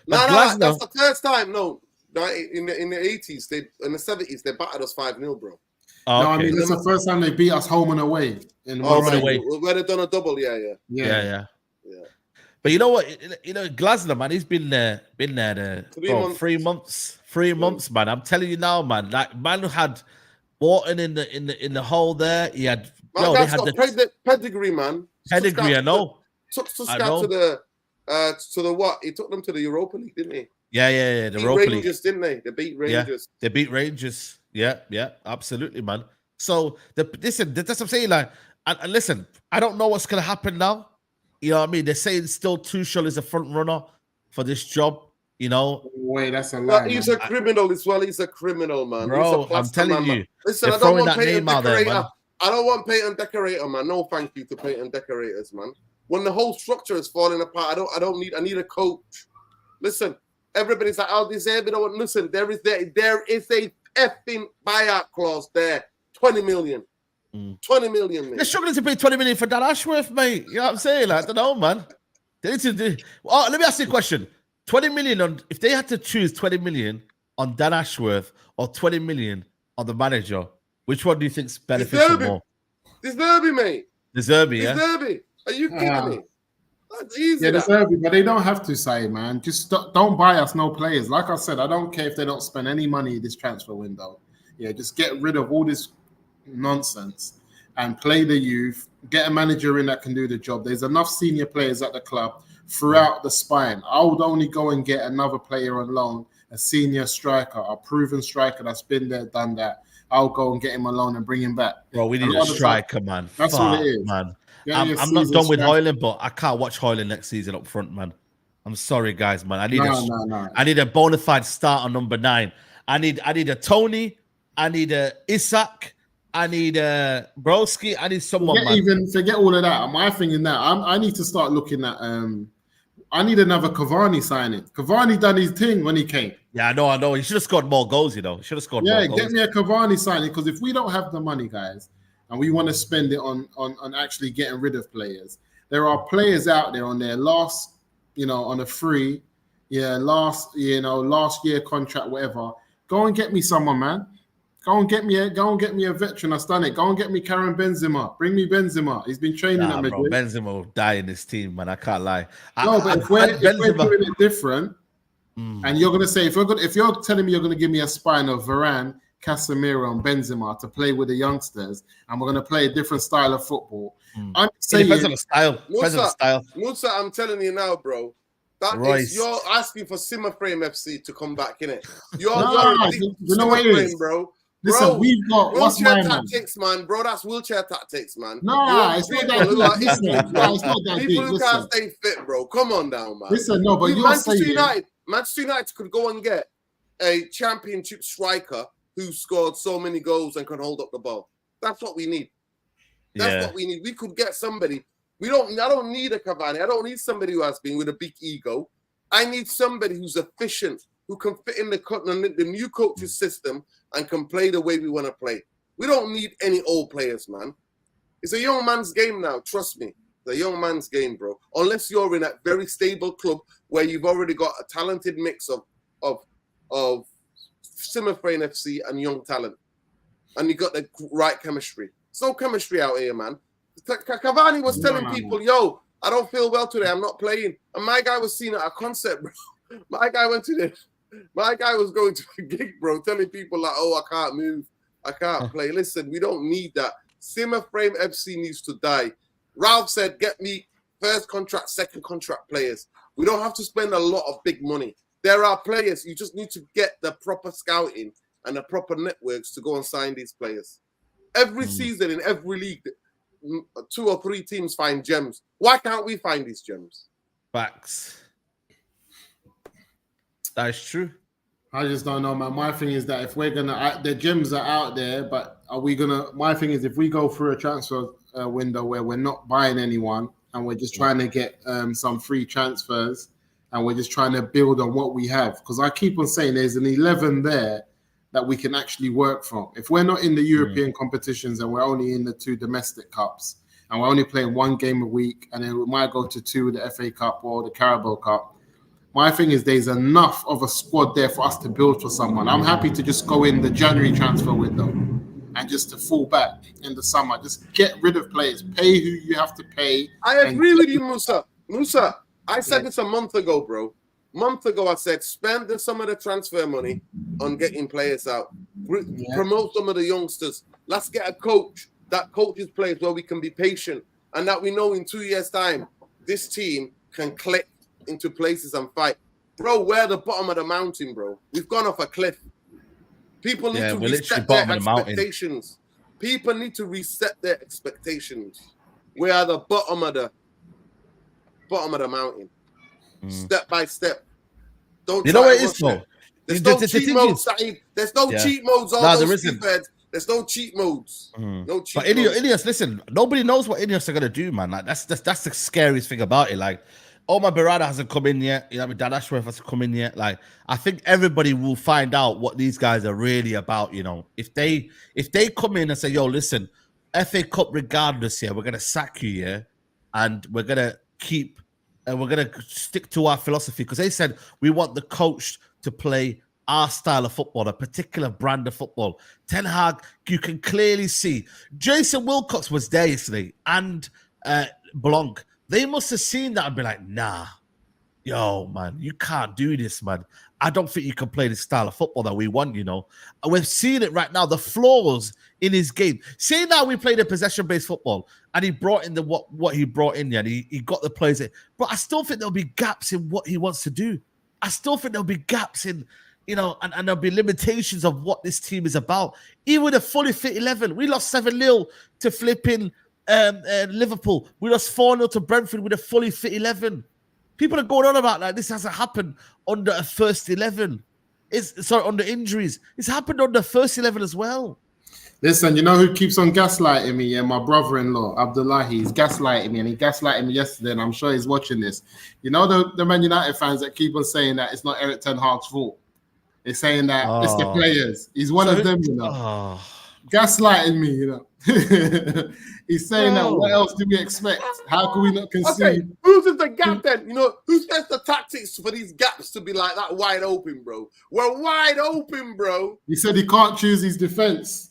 No, that's the first time. No, in the 80s, in the 70s, they battered us 5-0, bro. Oh, okay. No, I mean it's the first time they beat us home and away. Where they done a double, yeah. But you know what? You know, Glasner, man, he's been there 3 months. 3 months, man. I'm telling you now, man. Like, man had Morton in the hole there. He had they had the pedigree, man. Pedigree, I know. Took Stuttgart to the what? He took them to the Europa League, didn't he? Yeah. The Europa League, didn't they? They beat Rangers. Yeah, they beat Rangers. Yeah, absolutely, man. So listen, that's what I'm saying. Like, and listen, I don't know what's gonna happen now. You know what I mean? They're saying still Tuchel is a front runner for this job. You know, wait, that's a lie. He's a criminal as well. He's a criminal, man. Bro, I'm telling you. Listen, I don't want Peyton Decorator. I don't want Peyton Decorator, man. No, thank you to Peyton Decorators, man. When the whole structure is falling apart, I need a coach. Listen, everybody's like, oh, this there, but listen, there is a effing buyout clause there. 20 million. 20 million, mate. They're struggling to pay 20 million for Dan Ashworth, mate. You know what I'm saying? Like, I don't know, man. They need to do. Oh, let me ask you a question. 20 million if they had to choose 20 million on Dan Ashworth or 20 million on the manager, which one do you think's beneficial more? This Derby, mate. This Derby, yeah. Derby. Are you kidding me? That's easy. Yeah, this Derby, but they don't have to say, man. Just don't buy us no players. Like I said, I don't care if they don't spend any money this transfer window. Yeah, just get rid of all this nonsense and play the youth. Get a manager in that can do the job. There's enough senior players at the club throughout the spine. I would only go and get another player on loan, a senior striker, a proven striker that's been there, done that. I'll go and get him alone and bring him back. Bro, we need a striker, man. That's what it is, man. I'm not done with Hoyland, but I can't watch Hoyland next season up front, man. I'm sorry, guys, man. I need a bona fide start on number 9. I need a Tony. I need a Isak. I need a Broski. I need someone. Forget all of that. My thing in that, I need to start looking at. I need another Cavani signing. Cavani done his thing when he came. Yeah, I know. He should have scored more goals. You know, he should have scored. Yeah, more goals. Get me a Cavani signing, because if we don't have the money, guys, and we want to spend it on actually getting rid of players, there are players out there on their last, on a free, last year contract, whatever. Go and get me someone, man. Go and get me a veteran that's done it. Go and get me Karim Benzema. Bring me Benzema. He's been training at Madrid. Benzema will die in this team, man. I can't lie. If we're doing it different, and you're gonna say if you're telling me you're gonna give me a spine of Varane, Casemiro, and Benzema to play with the youngsters, and we're gonna play a different style of football. I'm saying, it depends on the style. Musa, I'm telling you now, bro. You're asking for Simmer Frame FC to come back, innit? You're frame, bro. Listen, we've got wheelchair tactics, man. Bro, that's wheelchair tactics, man. No, it's not that deep. It's not that deep. People who can't stay fit, bro. Come on down, man. Listen, no, but Manchester United could go and get a championship striker who scored so many goals and can hold up the ball. That's what we need. That's what we need. We could get somebody. I don't need a Cavani. I don't need somebody who has been with a big ego. I need somebody who's efficient who can fit in the new coach's system and can play the way we want to play. We don't need any old players, man. It's a young man's game now. Trust me. It's a young man's game, bro. Unless you're in a very stable club where you've already got a talented mix of Simmerfrain FC and young talent. And you got the right chemistry. There's no chemistry out here, man. Cavani was telling people, yo, I don't feel well today. I'm not playing. And my guy was seen at a concert, bro. My guy was going to a gig, bro, telling people like, oh, I can't move. I can't play. Listen, we don't need that. Simmerframe FC needs to die. Ralph said, get me first contract, second contract players. We don't have to spend a lot of big money. There are players. You just need to get the proper scouting and the proper networks to go and sign these players. Every season in every league, 2 or 3 teams find gems. Why can't we find these gems? Facts. That is true. I just don't know, man. My thing is that if we're gonna, the gems are out there, but are we gonna? My thing is if we go through a transfer window where we're not buying anyone and we're just trying to get some free transfers and we're just trying to build on what we have, because I keep on saying there's an 11 there that we can actually work from. If we're not in the European competitions and we're only in the 2 domestic cups and we're only playing 1 game a week and then we might go to 2 with the FA Cup or the Carabao Cup. My thing is there's enough of a squad there for us to build for someone. I'm happy to just go in the January transfer window and just to fall back in the summer. Just get rid of players. Pay who you have to pay. I agree with you, Musa. Musa, I said this a month ago, bro. Month ago, I said spend some of the transfer money on getting players out. Promote some of the youngsters. Let's get a coach that coaches players where we can be patient and that we know in 2 years' time, this team can click into places and fight. Bro, we're the bottom of the mountain, bro. We've gone off a cliff. People need to reset their expectations. People need to reset their expectations. We are the bottom of the mountain. Step by step. Don't you know what it is, though? There's no cheat modes, Saeed. There's no cheat modes. There isn't. There's no cheat modes. No cheat modes. But Ineos, listen, nobody knows what Ineos are gonna do, man. Like that's the scariest thing about it. Like, Omar Berrada hasn't come in yet. You know, Dan Ashworth hasn't come in yet. Like, I think everybody will find out what these guys are really about. You know, if they come in and say, "Yo, listen, FA Cup regardless, we're gonna sack you, and we're gonna keep, and we're gonna stick to our philosophy," because they said we want the coach to play our style of football, a particular brand of football. Ten Hag, you can clearly see. Jason Wilcox was there yesterday, and Blanc. They must have seen that and be like, nah, yo, man, you can't do this, man. I don't think you can play the style of football that we want, you know. And we're seeing it right now, the flaws in his game. See now we played a possession-based football and he brought in what he brought in, and he got the players in. But I still think there'll be gaps in what he wants to do. I still think there'll be gaps in, you know, and there'll be limitations of what this team is about. Even with a fully fit 11, we lost 7-0 to flipping Liverpool. We lost 4-0 to Brentford with a fully fit 11. People are going on about like this hasn't happened under a first 11. Under injuries. It's happened under first 11 as well. Listen, you know who keeps on gaslighting me? Yeah, my brother-in-law, Abdullahi. He's gaslighting me, and he gaslighted me yesterday, and I'm sure he's watching this. You know the Man United fans that keep on saying that it's not Eric Ten Hag's fault. They're saying that it's the players. He's one of them, you know. Gaslighting me, you know. He's saying that what else do we expect? How can we not concede? Okay, who's in the gap then? You know, who sets the tactics for these gaps to be like that wide open, bro? We're wide open, bro. He said he can't choose his defense.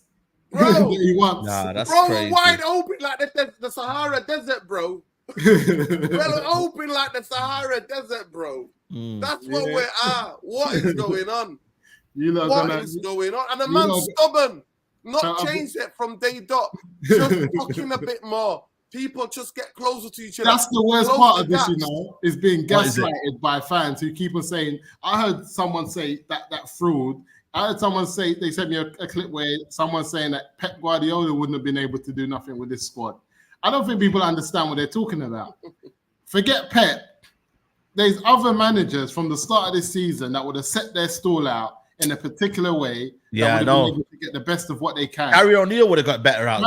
Bro, he wants. Nah, that's bro, crazy. We're wide open like the Sahara Desert, bro. We're open like the Sahara Desert, bro. That's what we are. What is going on? What is going on? And the man's stubborn. Not change it from day dot. Just fucking a bit more. People just get closer to each other. That's the worst part of this, you know, is being gaslighted by fans who keep on saying, I heard someone say that fraud. I heard someone say, they sent me a clip where someone's saying that Pep Guardiola wouldn't have been able to do nothing with this squad. I don't think people understand what they're talking about. Forget Pep. There's other managers from the start of this season that would have set their stall out in a particular way, yeah, I know, to get the best of what they can. Gary O'Neill would have got better out.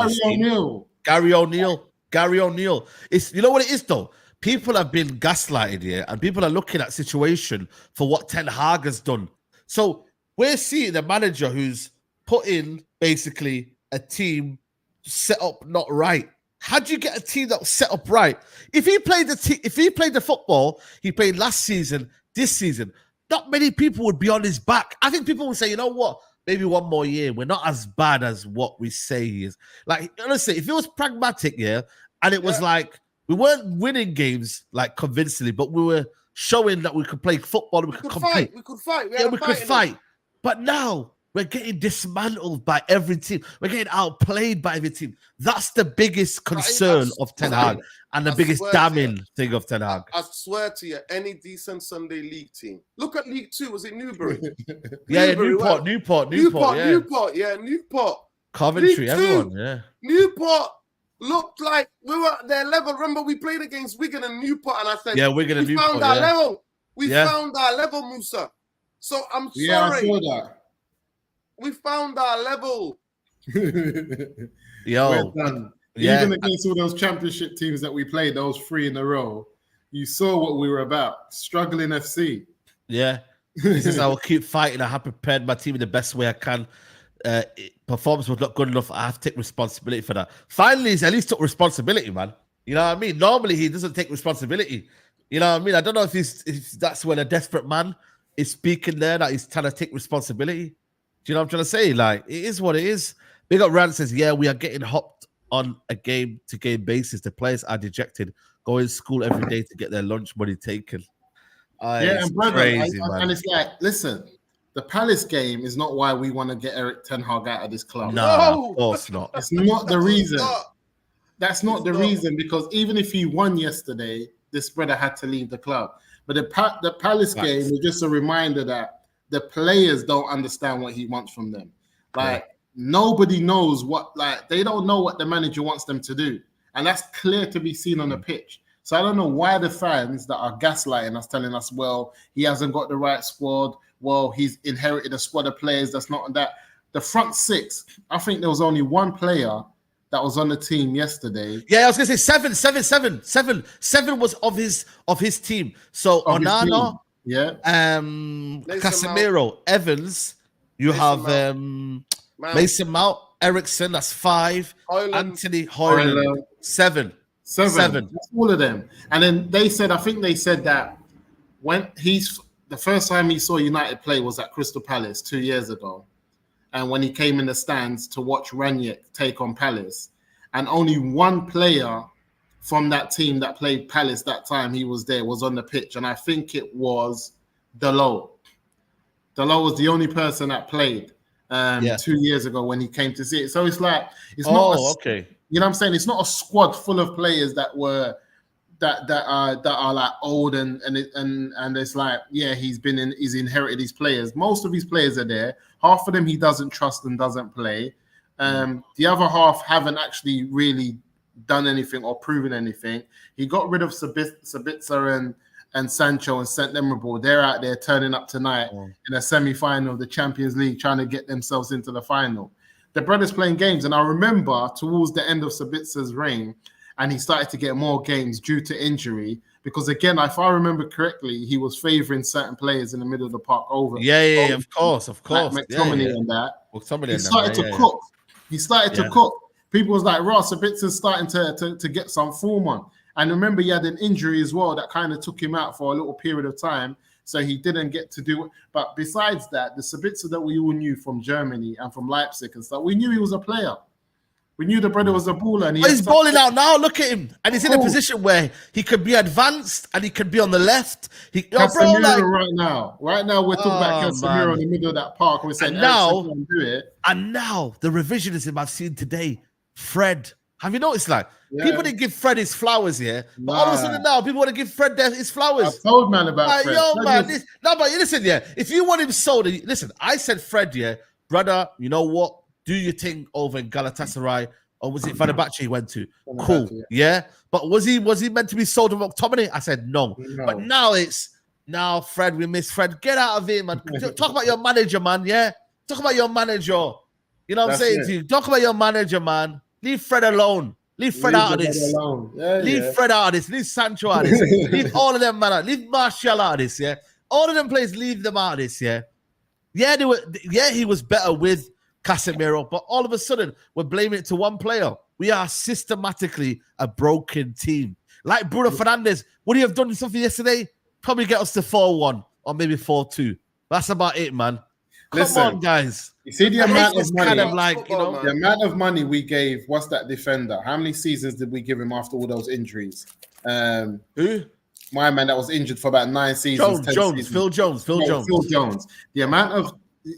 Gary O'Neill. It's, you know what it is though. people have been gaslighted here, and people are looking at situation for what Ten Hag has done. So we're seeing a manager who's put in basically a team set up not right. How do you get a team that's set up right? If he played the football he played last season, this season, not many people would be on his back. I think people would say, you know what? Maybe one more year. We're not as bad as what we say he is. Like, honestly, if it was pragmatic, and it was like we weren't winning games like convincingly, but we were showing that we could play football and we could compete. We could fight. We could fight. But now we're getting dismantled by every team. We're getting outplayed by every team. That's the biggest concern of Ten Hag and the biggest damning thing of Ten Hag. I swear to you, any decent Sunday League team. Look at League 2. Was it Newbury? Newport. Coventry, everyone, Newport looked like we were at their level. Remember, we played against Wigan and Newport, and I said, Wigan and we Newport, found our level. We found our level, Musa. So I'm sorry. Yeah, I saw that. We found our level. Even against all those championship teams that we played, those 3 in a row, you saw what we were about. Struggling FC. Yeah. This is I will keep fighting. I have prepared my team in the best way I can. Performance was not good enough. I have to take responsibility for that. Finally, he's at least took responsibility, man. You know what I mean? Normally, he doesn't take responsibility. You know what I mean? I don't know if that's when a desperate man is speaking there, that he's trying to take responsibility. Do you know what I'm trying to say? Like, it is what it is. Big Up Rand says, yeah, we are getting hopped on a game-to-game basis. The players are dejected, going to school every day to get their lunch money taken. And brother, crazy, and it's like, listen, the Palace game is not why we want to get Eric Ten Hag out of this club. No, of course not. It's not the reason. That's not the reason, because even if he won yesterday, this brother had to leave the club. But the Palace game is just a reminder that the players don't understand what he wants from them. Like, nobody knows they don't know what the manager wants them to do. And that's clear to be seen on the pitch. So I don't know why the fans that are gaslighting us, telling us, well, he hasn't got the right squad. Well, he's inherited a squad of players that's not on that. The front 6, I think there was only one player that was on the team yesterday. Yeah, I was gonna say 7 was of his team. So Onana, Casemiro, Evans, you have Mason Mount, Ericsson, that's 5, Anthony Hoyland, 7. That's all of them. And then they said that when the first time he saw United play was at Crystal Palace 2 years ago. And when he came in the stands to watch Ranić take on Palace, and only one player from that team that played Palace that time he was there was on the pitch, and I think it was Dalot. Dalot was the only person that played 2 years ago when he came to see it. So it's like you know what I'm saying? It's not a squad full of players that were that are like old and it's like, he's inherited these players. Most of his players are there. Half of them he doesn't trust and doesn't play. The other half haven't actually really done anything or proven anything. He got rid of Sabitzer and Sancho and sent them abroad. They're out there turning up tonight in a semi-final of the Champions League, trying to get themselves into the final. The brothers playing games, and I remember towards the end of Sabitzer's reign, and he started to get more games due to injury, because again, if I remember correctly, he was favouring certain players in the middle of the park over. Of course. Like McTominay and that. He started to cook. He started to cook. People was like, Ross, Sabitzer's starting to get some form on. And remember, he had an injury as well that kind of took him out for a little period of time. So he didn't get to do it. But besides that, the Sabitzer that we all knew from Germany and from Leipzig and stuff, we knew he was a player. We knew the brother was a baller. And he's balling out now. Look at him. And he's in a position where he could be advanced and he could be on the left. Right now, we're talking about Casemiro in the middle of that park. We're saying, do it. And now, the revisionism I've seen today, Fred. Have you noticed, people didn't give Fred his flowers here, but all of a sudden now people want to give Fred his flowers. I told man about Fred. But listen, if you want him sold, listen, I said Fred, brother, you know what? Do your thing over in Galatasaray, or was it Fenerbahce he went to? Cool, But was he meant to be sold to McTominay? I said no. But now Fred, we miss Fred. Get out of here, man. Talk about your manager, man. Talk about your manager. You know what I'm saying to you? Talk about your manager, man. Leave Fred alone. Leave Fred out of this. Leave Fred out of this. Leave Sancho out of this. Leave all of them, man. Leave Martial out of this, yeah? All of them players, leave them out of this, yeah? Yeah, he was better with Casemiro, but all of a sudden, we're blaming it to one player. We are systematically a broken team. Like Bruno Fernandes, would he have done something yesterday? Probably get us to 4-1 or maybe 4-2. That's about it, man. Come on, guys. You see the amount of money, kind of like, you know, the amount of money we gave. What's that defender? How many seasons did we give him after all those injuries? Who? My man that was injured for about 9 seasons. Phil Jones. The amount of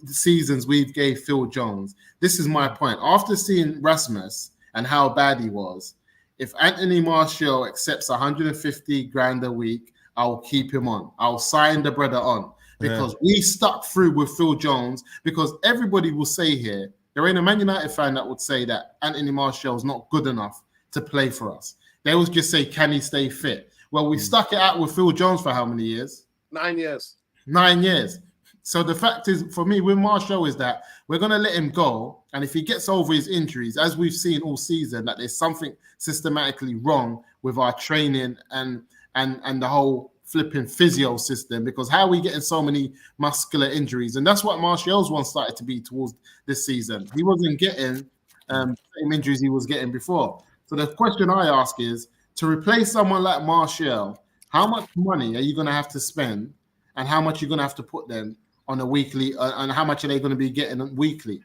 seasons we gave Phil Jones. This is my point. After seeing Rasmus and how bad he was, if Anthony Martial accepts 150 grand a week, I'll keep him on. I'll sign the brother on. Because we stuck through with Phil Jones, because everybody will say here, there ain't a Man United fan that would say that Anthony Martial is not good enough to play for us. They would just say, can he stay fit? Well, we stuck it out with Phil Jones for how many years? 9 years. 9 years. So the fact is, for me, with Martial is that we're going to let him go. And if he gets over his injuries, as we've seen all season, that there's something systematically wrong with our training and the whole flipping physio system, because how are we getting so many muscular injuries? And that's what Martial's one started to be towards this season. He wasn't getting the same injuries he was getting before. So the question I ask is, to replace someone like Martial, how much money are you going to have to spend, and how much you're going to have to put them on a weekly, and how much are they going to be getting weekly?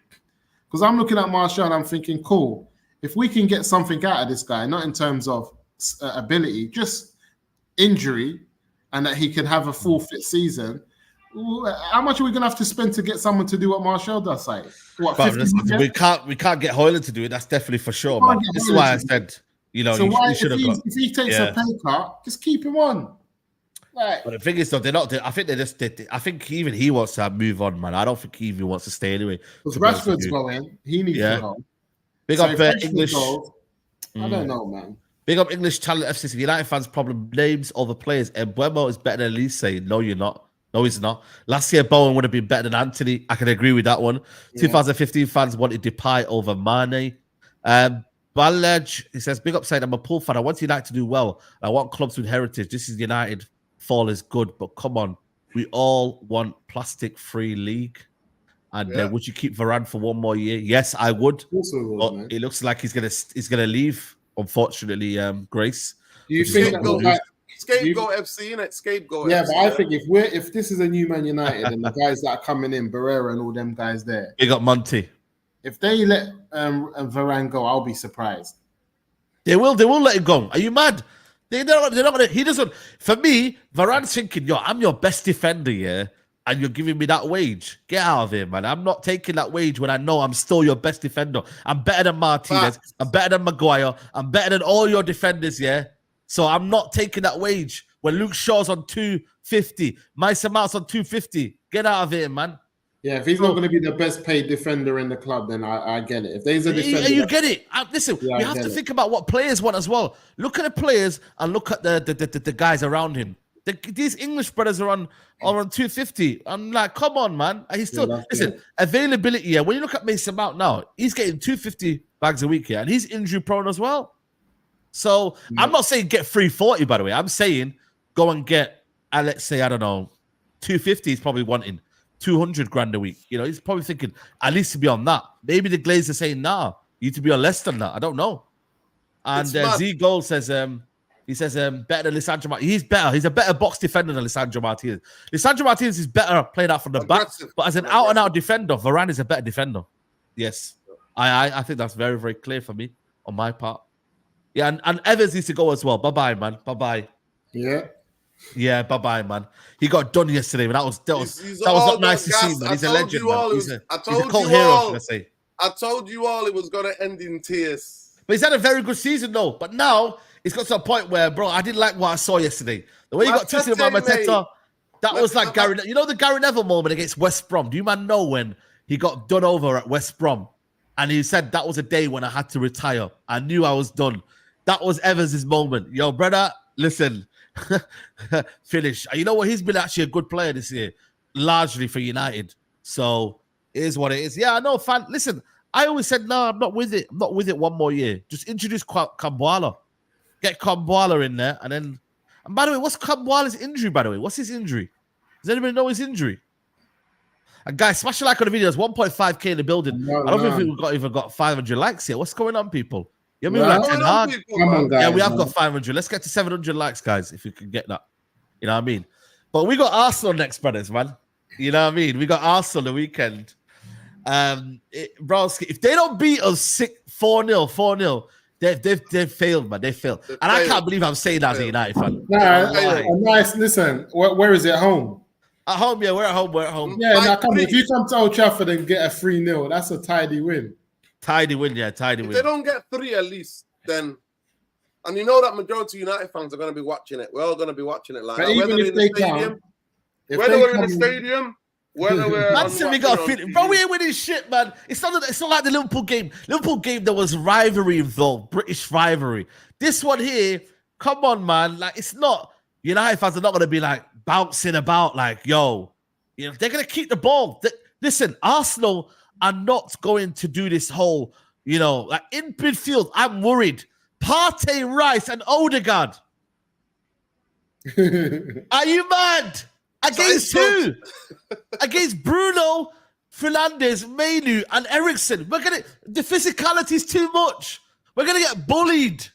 Because I'm looking at Martial and I'm thinking, cool, if we can get something out of this guy, not in terms of ability, just injury, and that he can have a full fit season, how much are we going to have to spend to get someone to do what Martial does? Like, what, we can't get Højlund to do it. That's definitely for sure, man. This is why I said, you know, so you should have got. If he takes a pay cut, just keep him on. But the thing is, though, they're not. I think they just. I think even he wants to move on, man. I don't think he even wants to stay anyway. Because Rashford's going, he needs to go. Big up English. I don't know, man. Big up English Talent FCC. United fans' problem names over players. Mbeumo is better than Elise. No, you're not. No, he's not. Last year, Bowen would have been better than Anthony. I can agree with that one. Yeah. 2015 fans wanted Depay over Mane. Balaj, he says, big up side, I'm a Pool fan. I want United to do well. I want clubs with heritage. This is United. Fall is good, but come on. We all want plastic-free league. And would you keep Varane for one more year? Yes, I would. But it looks like he's gonna leave. Unfortunately, Grace. Do you think Scapegoat FC, innit? Scapegoat. Yeah, but I think if this is a new Man United and the guys that are coming in, Barrera and all them guys there, they got Monty. If they let Varane go, I'll be surprised. They will let him go. Are you mad? They're not gonna. He doesn't. For me, Varane's thinking, yo, I'm your best defender, yeah, and you're giving me that wage. Get out of here, man. I'm not taking that wage when I know I'm still your best defender. I'm better than Martinez. I'm better than Maguire. I'm better than all your defenders, yeah. So I'm not taking that wage when Luke Shaw's on 250, Mason Mount's on 250. Get out of here, man. Yeah, if he's not going to be the best paid defender in the club, then I get it. If there's a defender, you get it. Listen, you have to think about what players want as well. Look at the players and look at the guys around him. These English brothers are on 250. I'm like, come on, man. He's still availability. Yeah, when you look at Mason Mount now, he's getting 250 bags a week here, and he's injury prone as well. So I'm not saying get 340, by the way. I'm saying go and get, let's say, I don't know, 250 is probably wanting 200 grand a week. You know, he's probably thinking at least to be on that. Maybe the Glazers are saying, nah, you need to be on less than that. I don't know. And Z Gold says, he says, better than Lisandro Martinez. He's better. He's a better box defender than Lisandro Martinez. Lisandro Martinez is better playing out from the back, but as an out-and-out defender, Varane is a better defender. Yes. I think that's very, very clear for me on my part. Yeah, and Evans needs to go as well. Bye-bye, man. Bye-bye. Yeah, bye-bye, man. He got done yesterday, man. That was not nice to see, man. He's a legend, man. He's a cult hero, I told you all it was going to end in tears. But he's had a very good season, though. But now, it's got to a point where, bro, I didn't like what I saw yesterday. The way he got twisted about Mateta, that was like Gary. You know the Gary Neville moment against West Brom? Do you man know when he got done over at West Brom? And he said, that was a day when I had to retire. I knew I was done. That was Evans' moment. Yo, brother, listen. Finish. You know what? He's been actually a good player this year, largely for United. So it is what it is. Yeah, I know, fan. Listen, I always said, no, I'm not with it. I'm not with it one more year. Just introduce Kambwala. Get Kambwala in there. And by the way, what's Kambwala's injury, by the way? What's his injury? Does anybody know his injury? And guys, smash a like on the video. There's 1.5k in the building. I don't think we've even got 500 likes here. What's going on, people? Yeah, we like 10 hard. Yeah, we have got 500. Let's get to 700 likes, guys, if you can get that. You know what I mean? But we got Arsenal next, brothers, man. You know what I mean? We got Arsenal the weekend. Bro, if they don't beat us 4-0, they've failed, man. They failed. I can't believe I'm saying that as a United fan. Nice. Listen, where is it? At home? At home, yeah. We're at home. Yeah, now come on. If you come to Old Trafford and get a 3-0, that's a tidy win. Tidy win. If they don't get 3 at least, then... And you know that majority of United fans are going to be watching it. We're all going to be watching it. Like whether we're in the stadium, whether we're we got a feeling. Bro, we ain't winning shit, man. It's not like the Liverpool game. Liverpool game, there was rivalry involved, British rivalry. This one here, come on, man. Like, it's not. United fans are not going to be like bouncing about like, yo, you know, they're going to keep the ball. Listen, Arsenal are not going to do this whole, you know, like in midfield. I'm worried. Partey, Rice, and Odegaard. Are you mad? Against who? Against Bruno, Fernandes, Mainu, and Ericsson. The physicality is too much. We're gonna get bullied.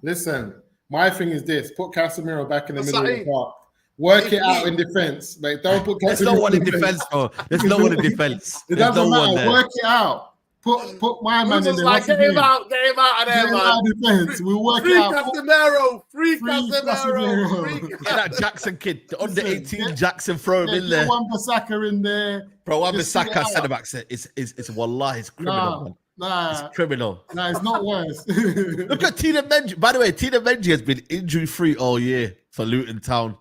Listen, my thing is this: put Casemiro back in the middle of the park. Work it out in defense. Like, don't put Casemiro. There's no one in defense, bro. There's no one in defense. It doesn't matter. Work it out. Put my man in there. Like, get him out of there, man. Defense. We'll work it out. Free Casemiro. Get that Jackson kid, the under 18 Jackson, throw him in there. Wan-Bissaka in there. Bro, Wan-Bissaka centre back it's wallahi, it's criminal. It's criminal. Nah, it's not worse. Look at Tina Menji. By the way, Tina Menji has been injury free all year for Luton Town.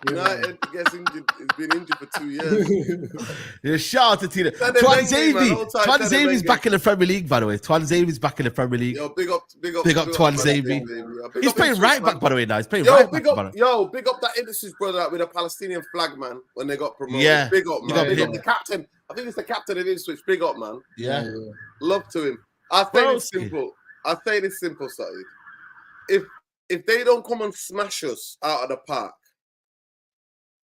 United gets injured. He's been injured for 2 years. Yeah, shout out to Tina. Twanzami's back in the Premier League, by the way. Twanzami's back in the Premier League. Yo, big up Twanzami. He's playing right back, by the way. Now he's playing right back. Big up that Ipswich brother with a Palestinian flag, man. When they got promoted, yeah, big up, man. Big up the captain. I think it's the captain of Ipswich. Big up, man. Yeah, love to him. I say this simple, Saeed. If they don't come and smash us out of the park.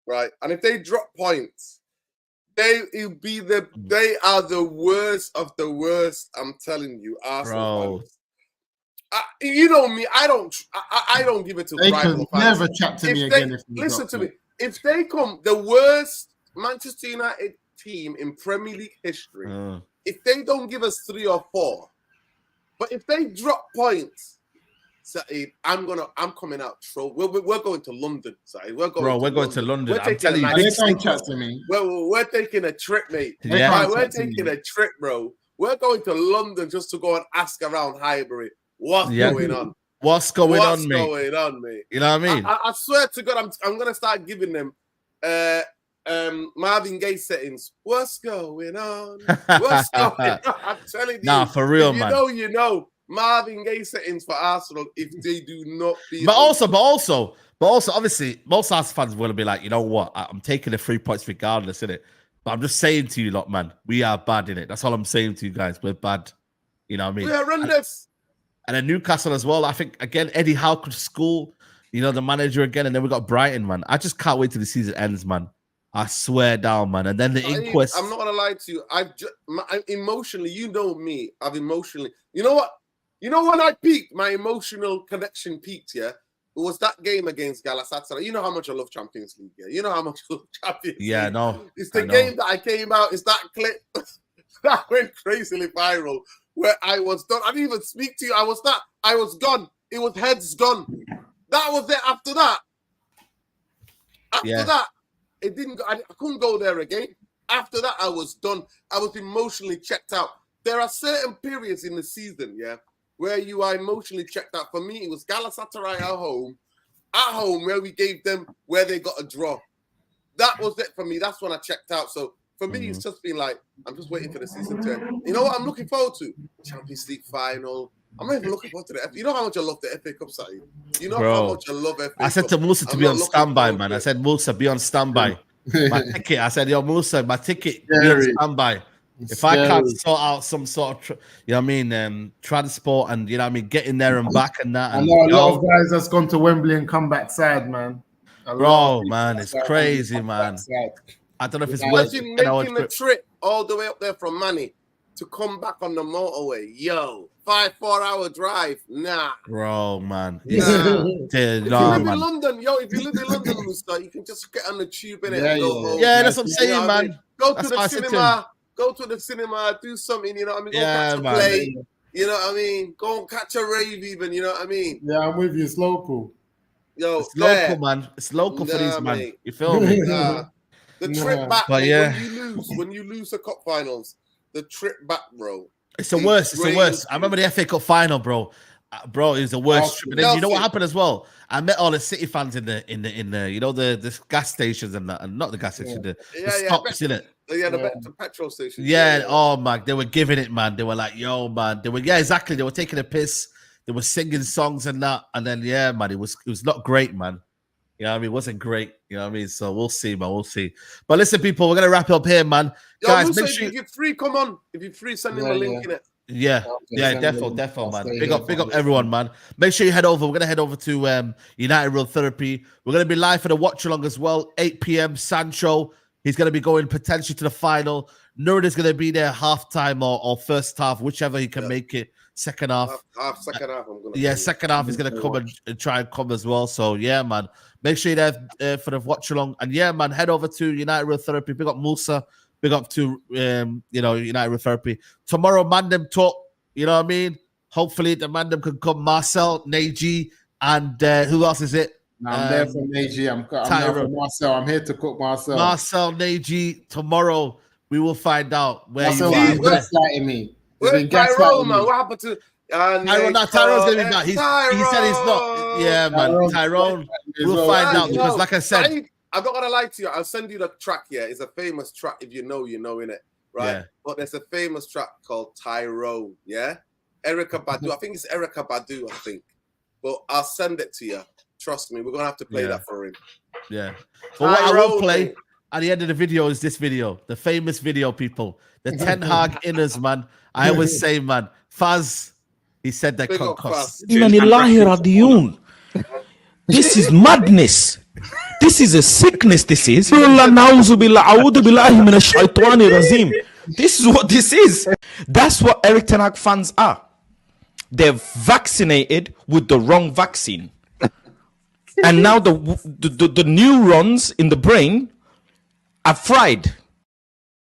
Right, and if they drop points, they are the worst of the worst. I'm telling you, Arsenal fans. You know me. I don't give it to. They could never chat to me again. Listen to me. If they come, the worst Manchester United team in Premier League history. If they don't give us 3 or 4, but if they drop points. Saeed, I'm coming out. We're going to London, Saeed. We're going to London. I'm telling you, don't chat to me. We're taking a trip, mate. Yeah. We're taking a trip, bro. We're going to London just to go and ask around Highbury what's going on. What's going on, mate? You know what I mean? I swear to God, I'm gonna start giving them Marvin Gaye settings. What's going on? What's going on? I'm telling you. Nah, for real, man. You know. Marvin Gaye settings for Arsenal if they do not beat. But also, obviously, most Arsenal fans will be like, you know what? I'm taking the 3 points regardless, innit? But I'm just saying to you, lot, man, we are bad in it. That's all I'm saying to you guys. We're bad. You know what I mean? We are horrendous. And then Newcastle as well. I think again, Eddie Howe could school, you know, the manager again, and then we got Brighton, man. I just can't wait till the season ends, man. I swear down, man. And then the inquest. I'm not gonna lie to you. I emotionally, you know me. You know what? You know when I peaked, my emotional connection peaked, yeah? It was that game against Galatasaray. You know how much I love Champions League, yeah? You know how much I love Champions League. Yeah, no. It's the game that I came out, it's that clip that went crazily viral where I was done. I didn't even speak to you. I was gone. It was heads gone. That was it after that. After that, it didn't go, I couldn't go there again. After that, I was done. I was emotionally checked out. There are certain periods in the season, yeah, where you are emotionally checked out. For me, it was Galatasaray at home where we gave them, where they got a draw. That was it for me. That's when I checked out. So for me, it's just been like, I'm just waiting for the season to end. You know what I'm looking forward to? Champions League final. I'm not even looking forward to the FA. You know how much I love the FA Cup, Saeed? You know how much I love FA Cup. I said to Musa to be on standby, man. I said, Musa, be on standby. My ticket. I said, yo, Musa, my ticket, be on standby. If I can't sort out some sort of, transport and getting there and back and that. And, I know a lot of guys that's gone to Wembley and come back sad, man. Bro, man, it's crazy, man. I don't know if it's worth making the trip all the way up there from Manny to come back on the motorway. Yo, 4 hour drive. Nah. Bro, man. Nah. If you live in London, Musa, you can just get on the tube in it and go home. Yeah, that's what I'm saying, man. I mean? Go to the cinema, do something, you know what I mean? Go catch a play. You know what I mean? Go and catch a rave even, you know what I mean? Yeah, I'm with you. It's local. Yo, it's local, man. It's local for these, man. You feel me? The trip back, when you lose the cup finals, the trip back, bro. It's the worst. It's the worst. I remember the FA Cup final, bro. Bro, it was the worst trip. And then you know what happened as well? I met all the City fans in the the gas stations and that, and not the gas station, the stops in it. Yeah, the petrol station. Yeah, oh man, they were giving it, man. They were like, yo, man. They were exactly. They were taking a piss. They were singing songs and that, and then man, it was not great, man. You know what I mean? It wasn't great. You know what I mean? So we'll see, man. We'll see. But listen, people, we're gonna wrap it up here, man. Yo, guys, make sure if you're free, come on. If you're free, send him a link in it. Yeah, defo, man. Big up everyone, man. Make sure you head over. We're gonna head over to United Real Therapy. We're gonna be live for the watch along as well. 8 p.m. Sancho. He's gonna be going potentially to the final. Nurida's gonna be there halftime or first half, whichever he can make it. Second half. Second half. Second half is gonna come and try and come as well. So yeah, man. Make sure you're there for the watch along. And yeah, man, head over to United Real Therapy. Big up Musa. Big up to United Real Therapy. Tomorrow, Mandem talk. You know what I mean? Hopefully the Mandem can come. Marcel, Neji, and who else is it? I'm there for Neji. I'm there for Marcel. I'm here to cook Marcel. Marcel, Neji. Tomorrow we will find out where Marcel you are. He's gaslighting me. Where's Tyrone, man? What happened to Tyrone's gonna be back. He said he's not. Yeah, man. Tyrone. We'll find out because, like I said, I'm not gonna lie to you. I'll send you the track. Yeah, it's a famous track. If you know innit, right? Yeah. But there's a famous track called Tyrone. Yeah, Erykah Badu. I think it's Erykah Badu. I think, but I'll send it to you. Trust me, we're gonna have to play that for him. Yeah. But what I will play at the end of the video is this video, the famous video, people. The Ten Hag inners, man. I always say, man, Faz. He said that concussed. This is madness. This is a sickness. This is. This is what this is. That's what Eric Ten Hag fans are. They're vaccinated with the wrong vaccine. And now the neurons in the brain are fried.